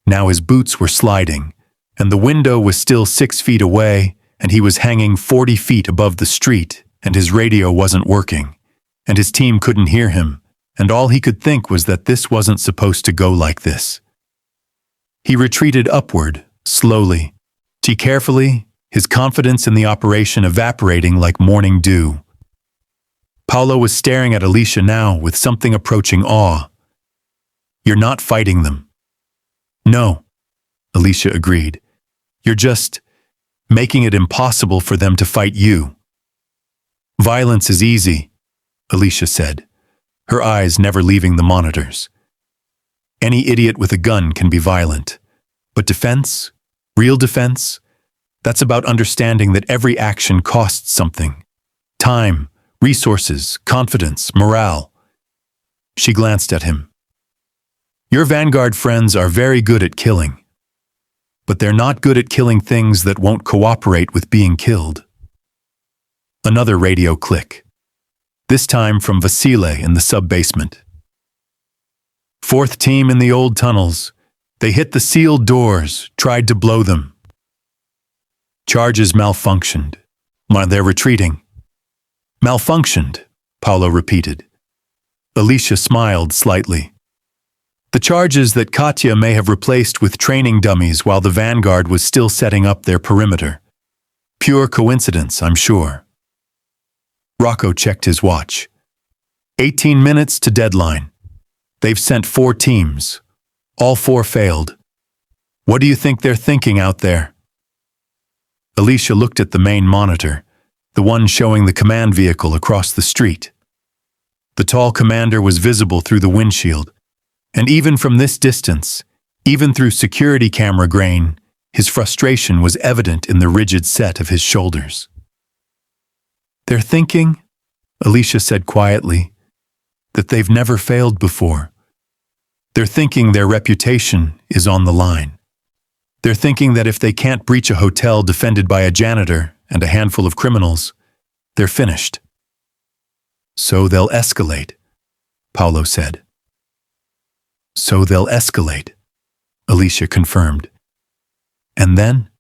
Now his boots were sliding, and the window was still 6 feet away, and he was hanging 40 feet above the street, and his radio wasn't working, and his team couldn't hear him, and all he could think was that this wasn't supposed to go like this. He retreated upward, slowly, carefully, his confidence in the operation evaporating like morning dew. Paolo was staring at Alicia now with something approaching awe. "You're not fighting them." "No," Alicia agreed. "You're just making it impossible for them to fight you." "Violence is easy," Alicia said, her eyes never leaving the monitors. "Any idiot with a gun can be violent. But defense, real defense, that's about understanding that every action costs something. Time, resources, confidence, morale." She glanced at him. "Your Vanguard friends are very good at killing. But they're not good at killing things that won't cooperate with being killed." Another radio click. This time from Vasile in the sub-basement. "4th team in the old tunnels. They hit the sealed doors, tried to blow them. Charges malfunctioned. They're retreating." "Malfunctioned," Paolo repeated. Alicia smiled slightly. "The charges that Katya may have replaced with training dummies while the Vanguard was still setting up their perimeter. Pure coincidence, I'm sure." Rocco checked his watch. 18 minutes to deadline. They've sent 4 teams. All 4 failed. What do you think they're thinking out there? Alicia looked at the main monitor, the one showing the command vehicle across the street. The tall commander was visible through the windshield, and even from this distance, even through security camera grain, his frustration was evident in the rigid set of his shoulders. "They're thinking," Alicia said quietly, "that they've never failed before. They're thinking their reputation is on the line. They're thinking that if they can't breach a hotel defended by a janitor and a handful of criminals, they're finished." "So they'll escalate," Paolo said. "So they'll escalate," Alicia confirmed. "And then?"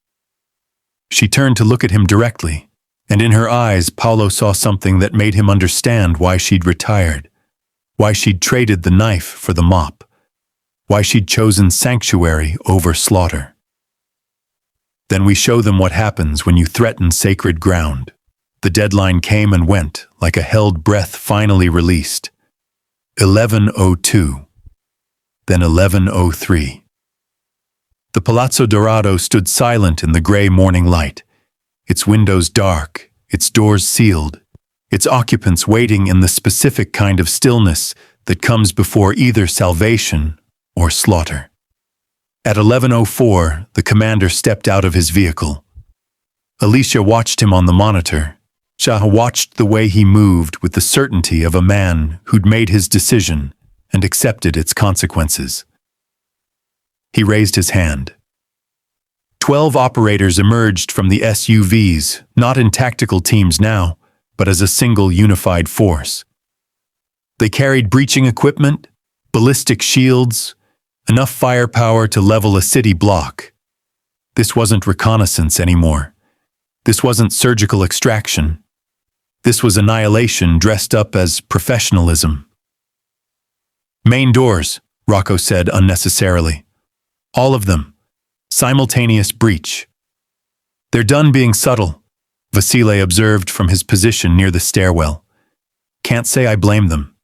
She turned to look at him directly, and in her eyes Paolo saw something that made him understand why she'd retired, why she'd traded the knife for the mop, why she'd chosen sanctuary over slaughter. "Then we show them what happens when you threaten sacred ground." The deadline came and went like a held breath finally released. 11:02. Then 11:03. The Palazzo Dorado stood silent in the gray morning light, its windows dark, its doors sealed, its occupants waiting in the specific kind of stillness that comes before either salvation or slaughter. At 11:04, the commander stepped out of his vehicle. Alicia watched him on the monitor. Shah watched the way he moved with the certainty of a man who'd made his decision and accepted its consequences. He raised his hand. 12 operators emerged from the SUVs, not in tactical teams now, but as a single unified force. They carried breaching equipment, ballistic shields, enough firepower to level a city block. This wasn't reconnaissance anymore. This wasn't surgical extraction. This was annihilation dressed up as professionalism. Main doors, Rocco said unnecessarily. All of them. Simultaneous breach. They're done being subtle, Vasile observed from his position near the stairwell. Can't say I blame them.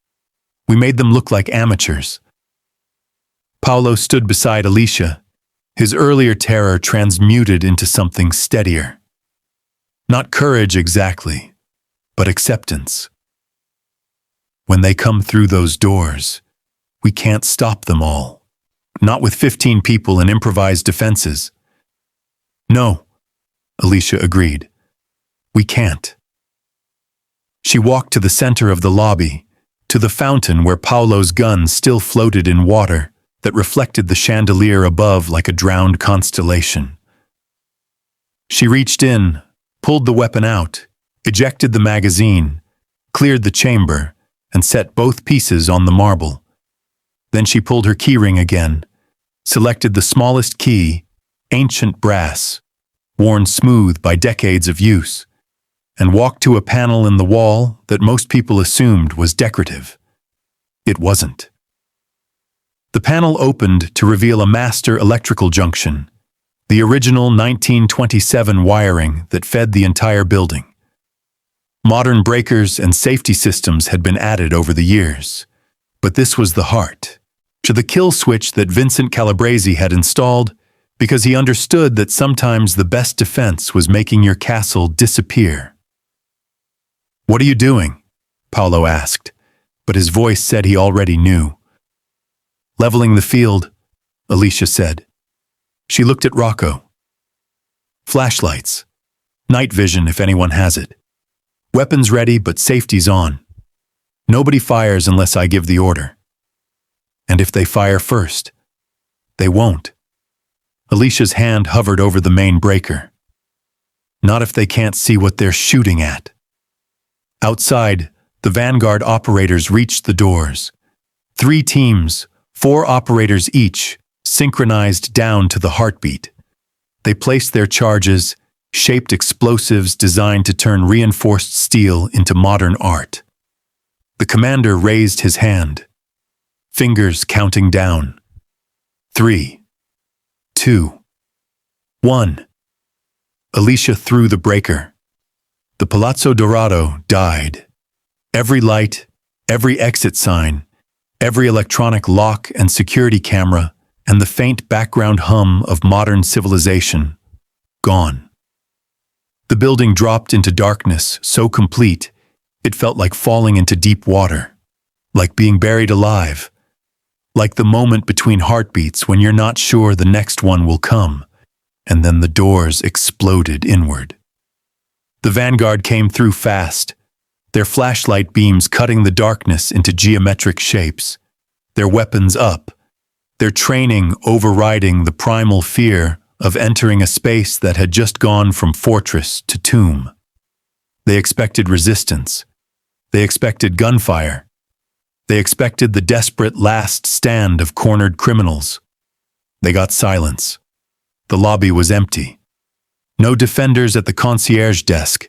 We made them look like amateurs. Paolo stood beside Alicia, his earlier terror transmuted into something steadier. Not courage exactly, but acceptance. When they come through those doors, we can't stop them all. Not with 15 people and improvised defenses. No, Alicia agreed. We can't. She walked to the center of the lobby, to the fountain where Paolo's gun still floated in water that reflected the chandelier above like a drowned constellation. She reached in, pulled the weapon out, ejected the magazine, cleared the chamber, and set both pieces on the marble. Then she pulled her keyring again, selected the smallest key, ancient brass, worn smooth by decades of use, and walked to a panel in the wall that most people assumed was decorative. It wasn't. The panel opened to reveal a master electrical junction, the original 1927 wiring that fed the entire building. Modern breakers and safety systems had been added over the years, but this was the heart, to the kill switch that Vincent Calabrese had installed because he understood that sometimes the best defense was making your castle disappear. "What are you doing?" Paolo asked, but his voice said he already knew. "Leveling the field," Alicia said. She looked at Rocco. "Flashlights. Night vision if anyone has it. Weapons ready, but safety's on. Nobody fires unless I give the order. And if they fire first, they won't." Alicia's hand hovered over the main breaker. "Not if they can't see what they're shooting at." Outside, the Vanguard operators reached the doors. 3 teams, 4 operators each, synchronized down to the heartbeat. They placed their charges, shaped explosives designed to turn reinforced steel into modern art. The commander raised his hand, fingers counting down. 3, 2, 1. Alicia threw the breaker. The Palazzo Dorado died. Every light, every exit sign, every electronic lock and security camera, and the faint background hum of modern civilization, gone. The building dropped into darkness so complete, it felt like falling into deep water, like being buried alive, like the moment between heartbeats when you're not sure the next one will come, and then the doors exploded inward. The Vanguard came through fast, their flashlight beams cutting the darkness into geometric shapes, their weapons up, their training overriding the primal fear of entering a space that had just gone from fortress to tomb. They expected resistance. They expected gunfire. They expected the desperate last stand of cornered criminals. They got silence. The lobby was empty. No defenders at the concierge desk,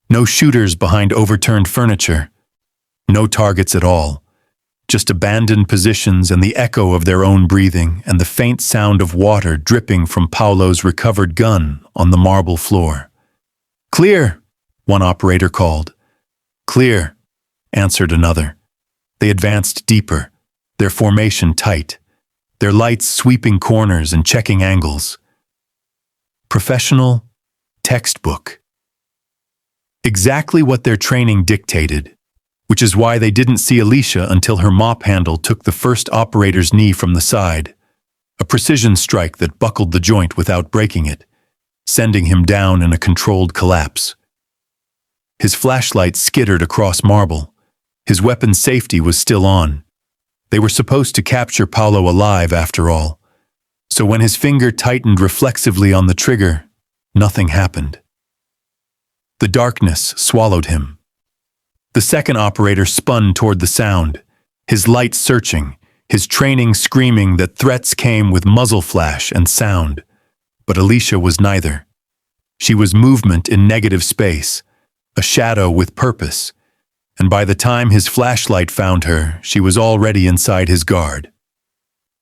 no shooters behind overturned furniture, no targets at all, just abandoned positions and the echo of their own breathing and the faint sound of water dripping from Paolo's recovered gun on the marble floor. "Clear," one operator called. "Clear," answered another. They advanced deeper, their formation tight, their lights sweeping corners and checking angles. Professional, textbook. Exactly what their training dictated, which is why they didn't see Alicia until her mop handle took the first operator's knee from the side, a precision strike that buckled the joint without breaking it, sending him down in a controlled collapse. His flashlight skittered across marble. His weapon's safety was still on. They were supposed to capture Paolo alive after all. So when his finger tightened reflexively on the trigger, nothing happened. The darkness swallowed him. The second operator spun toward the sound, his light searching, his training screaming that threats came with muzzle flash and sound. But Alicia was neither. She was movement in negative space, a shadow with purpose, and by the time his flashlight found her, she was already inside his guard.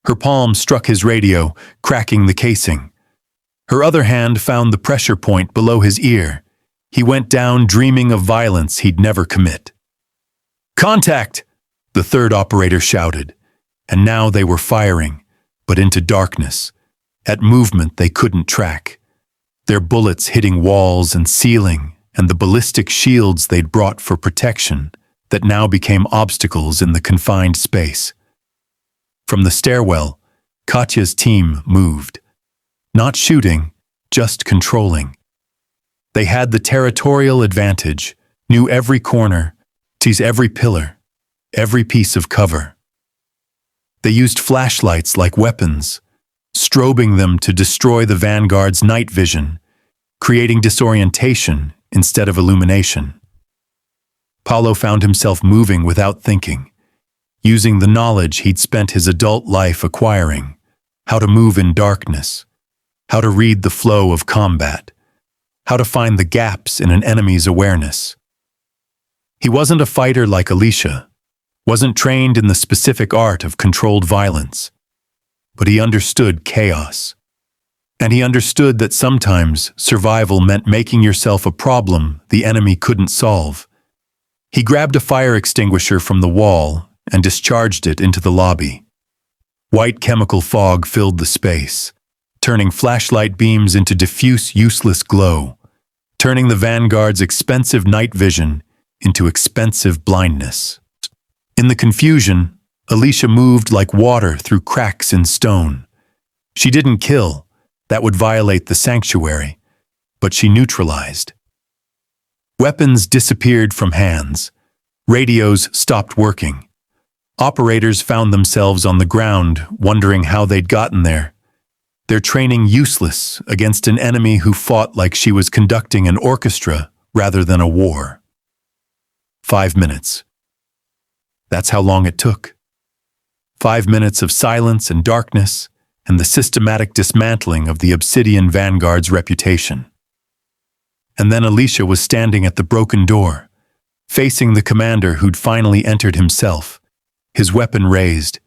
Her palm struck his radio, cracking the casing. Her other hand found the pressure point below his ear. He went down dreaming of violence he'd never commit. "Contact!" the third operator shouted, and now they were firing, but into darkness, at movement they couldn't track. Their bullets hitting walls and ceiling, and the ballistic shields they'd brought for protection that now became obstacles in the confined space. From the stairwell, Katya's team moved. Not shooting, just controlling. They had the territorial advantage, knew every corner, sees every pillar, every piece of cover. They used flashlights like weapons, strobing them to destroy the vanguard's night vision, creating disorientation instead of illumination. Paulo found himself moving without thinking, using the knowledge he'd spent his adult life acquiring, how to move in darkness, how to read the flow of combat, how to find the gaps in an enemy's awareness. He wasn't a fighter like Alicia, wasn't trained in the specific art of controlled violence, but he understood chaos. And he understood that sometimes survival meant making yourself a problem the enemy couldn't solve. He grabbed a fire extinguisher from the wall and discharged it into the lobby. White chemical fog filled the space, turning flashlight beams into diffuse, useless glow, turning the vanguard's expensive night vision into expensive blindness. In the confusion, Alicia moved like water through cracks in stone. She didn't kill, that would violate the sanctuary, but she neutralized. Weapons disappeared from hands. Radios stopped working. Operators found themselves on the ground, wondering how they'd gotten there. Their training useless against an enemy who fought like she was conducting an orchestra rather than a war. 5 minutes. That's how long it took. 5 minutes of silence and darkness, and the systematic dismantling of the Obsidian Vanguard's reputation. And then Alicia was standing at the broken door, facing the commander who'd finally entered himself, his weapon raised,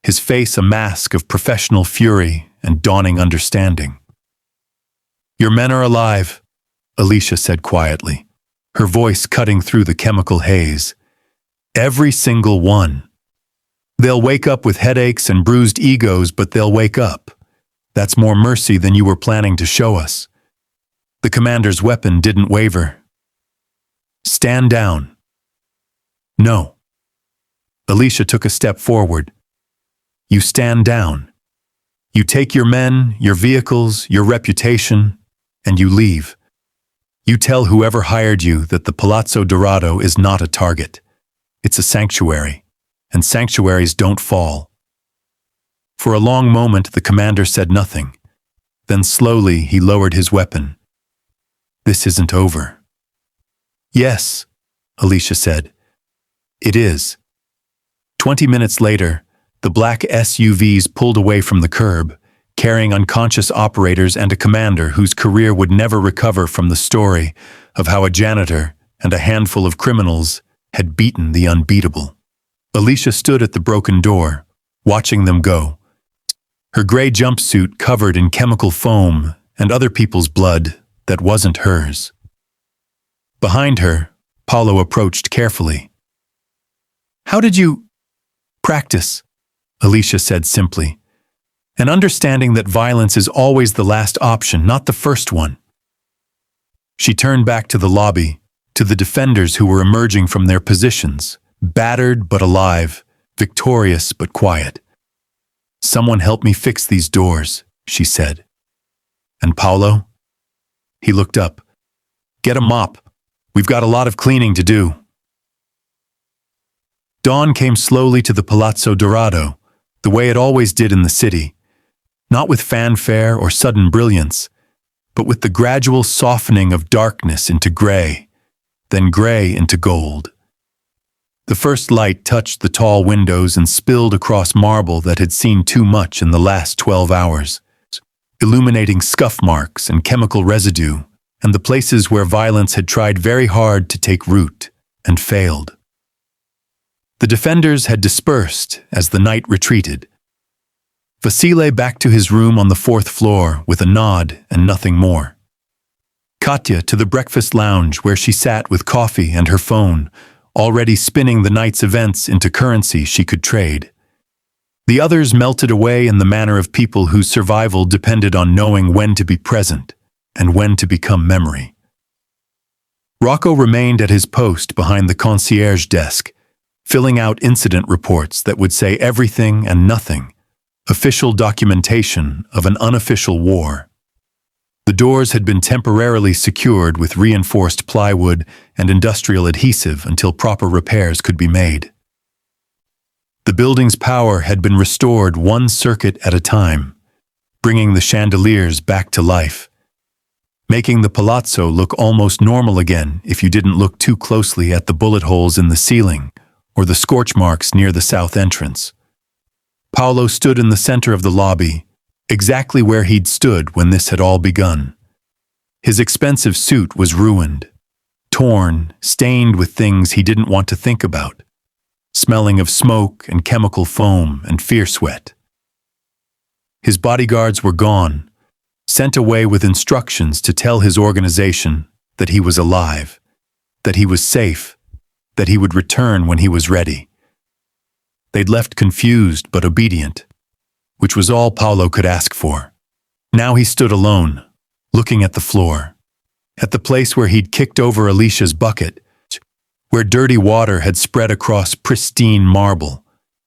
his face a mask of professional fury and dawning understanding. "Your men are alive," Alicia said quietly, her voice cutting through the chemical haze. "Every single one. They'll wake up with headaches and bruised egos, but they'll wake up. That's more mercy than you were planning to show us." The commander's weapon didn't waver. "Stand down." "No." Alicia took a step forward. "You stand down. You take your men, your vehicles, your reputation, and you leave. You tell whoever hired you that the Palazzo Dorado is not a target. It's a sanctuary, and sanctuaries don't fall." For a long moment, the commander said nothing. Then slowly he lowered his weapon. "This isn't over." "Yes," Alicia said. "It is." 20 minutes later, the black SUVs pulled away from the curb, carrying unconscious operators and a commander whose career would never recover from the story of how a janitor and a handful of criminals had beaten the unbeatable. Alicia stood at the broken door, watching them go, her gray jumpsuit covered in chemical foam and other people's blood that wasn't hers. Behind her, Paulo approached carefully. "How did you practice?" Alicia said simply, and understanding that violence is always the last option, not the first one. She turned back to the lobby, to the defenders who were emerging from their positions, battered but alive, victorious but quiet. "Someone help me fix these doors," she said. "And Paulo?" He looked up. "Get a mop. We've got a lot of cleaning to do." Dawn came slowly to the Palazzo Dorado, the way it always did in the city, not with fanfare or sudden brilliance, but with the gradual softening of darkness into gray, then gray into gold. The first light touched the tall windows and spilled across marble that had seen too much in the last 12 hours, illuminating scuff marks and chemical residue and the places where violence had tried very hard to take root and failed. The defenders had dispersed as the night retreated. Vasile back to his room on the 4th floor with a nod and nothing more. Katya to the breakfast lounge where she sat with coffee and her phone, already spinning the night's events into currency she could trade. The others melted away in the manner of people whose survival depended on knowing when to be present and when to become memory. Rocco remained at his post behind the concierge desk, filling out incident reports that would say everything and nothing, official documentation of an unofficial war. The doors had been temporarily secured with reinforced plywood and industrial adhesive until proper repairs could be made. The building's power had been restored one circuit at a time, bringing the chandeliers back to life, making the palazzo look almost normal again if you didn't look too closely at the bullet holes in the ceiling or the scorch marks near the south entrance. Paolo stood in the center of the lobby, exactly where he'd stood when this had all begun. His expensive suit was ruined, torn, stained with things he didn't want to think about, smelling of smoke and chemical foam and fear sweat. His bodyguards were gone, sent away with instructions to tell his organization that he was alive, that he was safe, that he would return when he was ready. They'd left confused but obedient, which was all Paolo could ask for. Now he stood alone, looking at the floor, at the place where he'd kicked over Alicia's bucket, where dirty water had spread across pristine marble,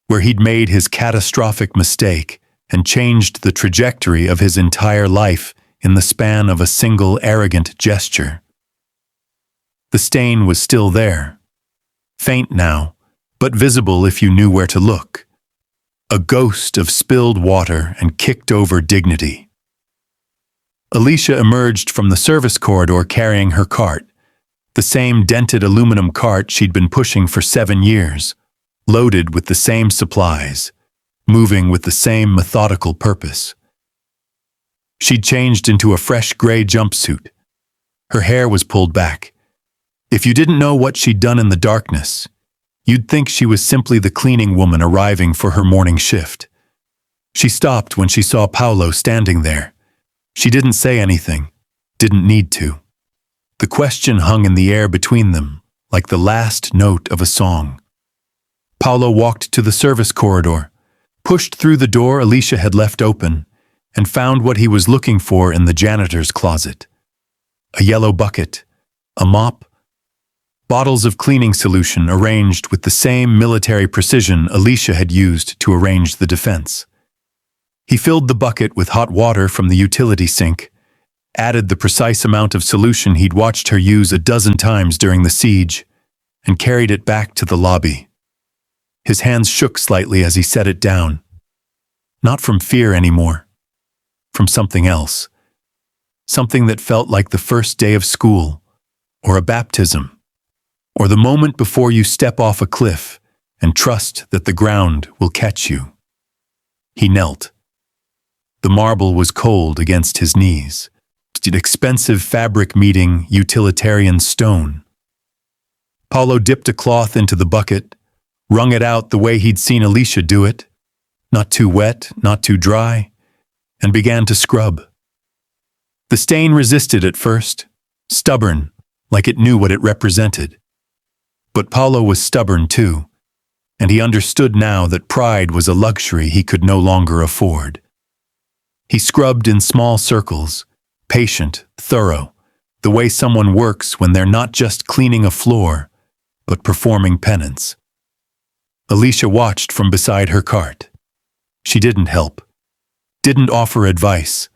where he'd made his catastrophic mistake and changed the trajectory of his entire life in the span of a single arrogant gesture. The stain was still there, faint now, but visible if you knew where to look. A ghost of spilled water and kicked over dignity. Alicia emerged from the service corridor carrying her cart, the same dented aluminum cart she'd been pushing for 7 years, loaded with the same supplies, moving with the same methodical purpose. She'd changed into a fresh gray jumpsuit. Her hair was pulled back. If you didn't know what she'd done in the darkness, you'd think she was simply the cleaning woman arriving for her morning shift. She stopped when she saw Paolo standing there. She didn't say anything, didn't need to. The question hung in the air between them, like the last note of a song. Paolo walked to the service corridor, pushed through the door Alicia had left open, and found what he was looking for in the janitor's closet. A yellow bucket, a mop, bottles of cleaning solution arranged with the same military precision Alicia had used to arrange the defense. He filled the bucket with hot water from the utility sink, added the precise amount of solution he'd watched her use a dozen times during the siege, and carried it back to the lobby. His hands shook slightly as he set it down. Not from fear anymore, from something else. Something that felt like the first day of school, or a baptism, or the moment before you step off a cliff and trust that the ground will catch you. He knelt. The marble was cold against his knees. Expensive fabric meeting utilitarian stone. Paolo dipped a cloth into the bucket, wrung it out the way he'd seen Alicia do it, not too wet, not too dry, and began to scrub. The stain resisted at first, stubborn, like it knew what it represented. But Paolo was stubborn too, and he understood now that pride was a luxury he could no longer afford. He scrubbed in small circles, patient, thorough, the way someone works when they're not just cleaning a floor, but performing penance. Alicia watched from beside her cart. She didn't help, didn't offer advice.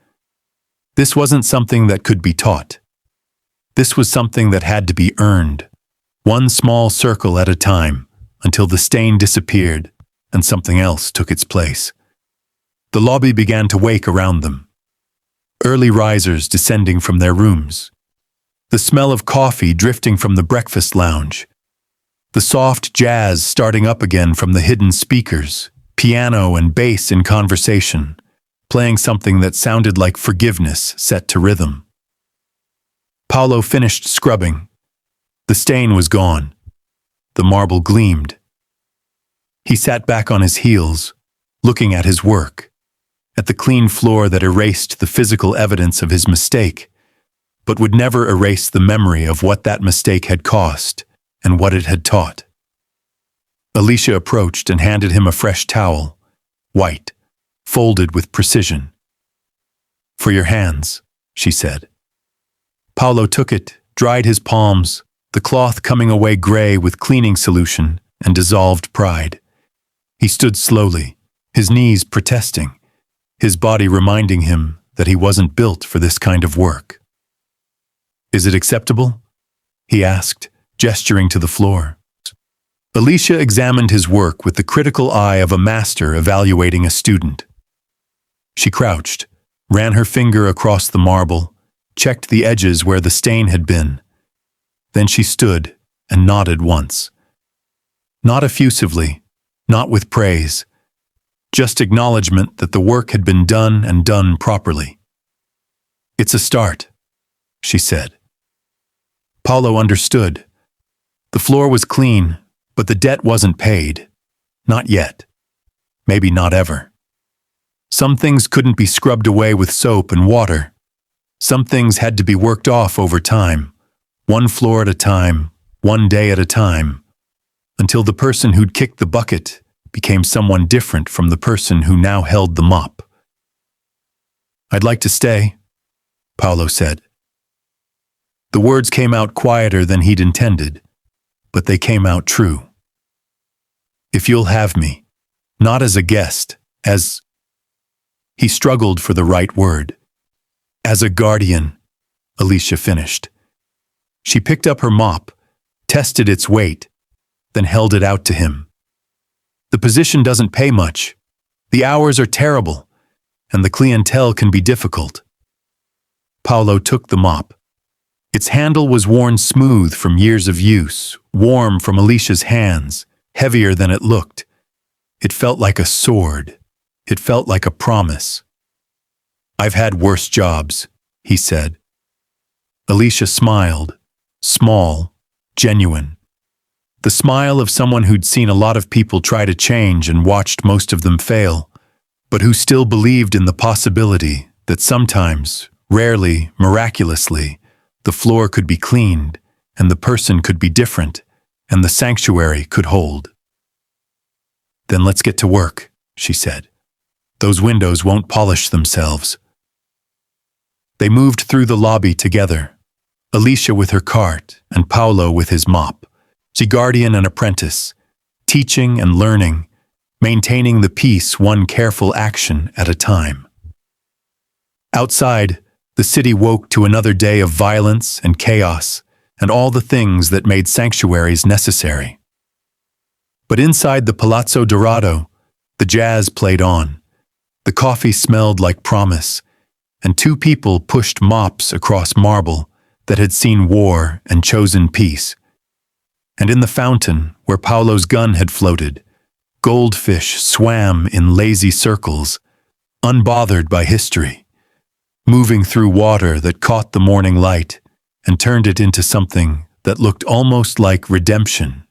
This wasn't something that could be taught. This was something that had to be earned, one small circle at a time, until the stain disappeared and something else took its place. The lobby began to wake around them. Early risers descending from their rooms. The smell of coffee drifting from the breakfast lounge. The soft jazz starting up again from the hidden speakers, piano and bass in conversation, playing something that sounded like forgiveness set to rhythm. Paolo finished scrubbing. The stain was gone. The marble gleamed. He sat back on his heels, looking at his work, at the clean floor that erased the physical evidence of his mistake, but would never erase the memory of what that mistake had cost and what it had taught. Alicia approached and handed him a fresh towel, white, folded with precision. "For your hands," she said. Paolo took it, dried his palms, the cloth coming away gray with cleaning solution and dissolved pride. He stood slowly, his knees protesting, his body reminding him that he wasn't built for this kind of work. "Is it acceptable?" he asked, gesturing to the floor. Alicia examined his work with the critical eye of a master evaluating a student. She crouched, ran her finger across the marble, checked the edges where the stain had been. Then she stood and nodded once. Not effusively, not with praise, just acknowledgement that the work had been done and done properly. "It's a start," she said. Paolo understood. The floor was clean, but the debt wasn't paid. Not yet. Maybe not ever. Some things couldn't be scrubbed away with soap and water. Some things had to be worked off over time, one floor at a time, one day at a time, until the person who'd kicked the bucket became someone different from the person who now held the mop. "I'd like to stay," Paolo said. The words came out quieter than he'd intended, but they came out true. "If you'll have me, not as a guest, as—" He struggled for the right word. "As a guardian," Alicia finished. She picked up her mop, tested its weight, then held it out to him. "The position doesn't pay much. The hours are terrible, and the clientele can be difficult." Paolo took the mop. Its handle was worn smooth from years of use, warm from Alicia's hands, heavier than it looked. It felt like a sword. It felt like a promise. "I've had worse jobs," he said. Alicia smiled, small, genuine. The smile of someone who'd seen a lot of people try to change and watched most of them fail, but who still believed in the possibility that sometimes, rarely, miraculously, the floor could be cleaned, and the person could be different, and the sanctuary could hold. "Then let's get to work," she said. "Those windows won't polish themselves." They moved through the lobby together, Alicia with her cart and Paolo with his mop, the guardian and apprentice, teaching and learning, maintaining the peace one careful action at a time. Outside, the city woke to another day of violence and chaos and all the things that made sanctuaries necessary. But inside the Palazzo Dorado, the jazz played on, the coffee smelled like promise, and two people pushed mops across marble that had seen war and chosen peace. And in the fountain, where Paolo's gun had floated, goldfish swam in lazy circles, unbothered by history, moving through water that caught the morning light and turned it into something that looked almost like redemption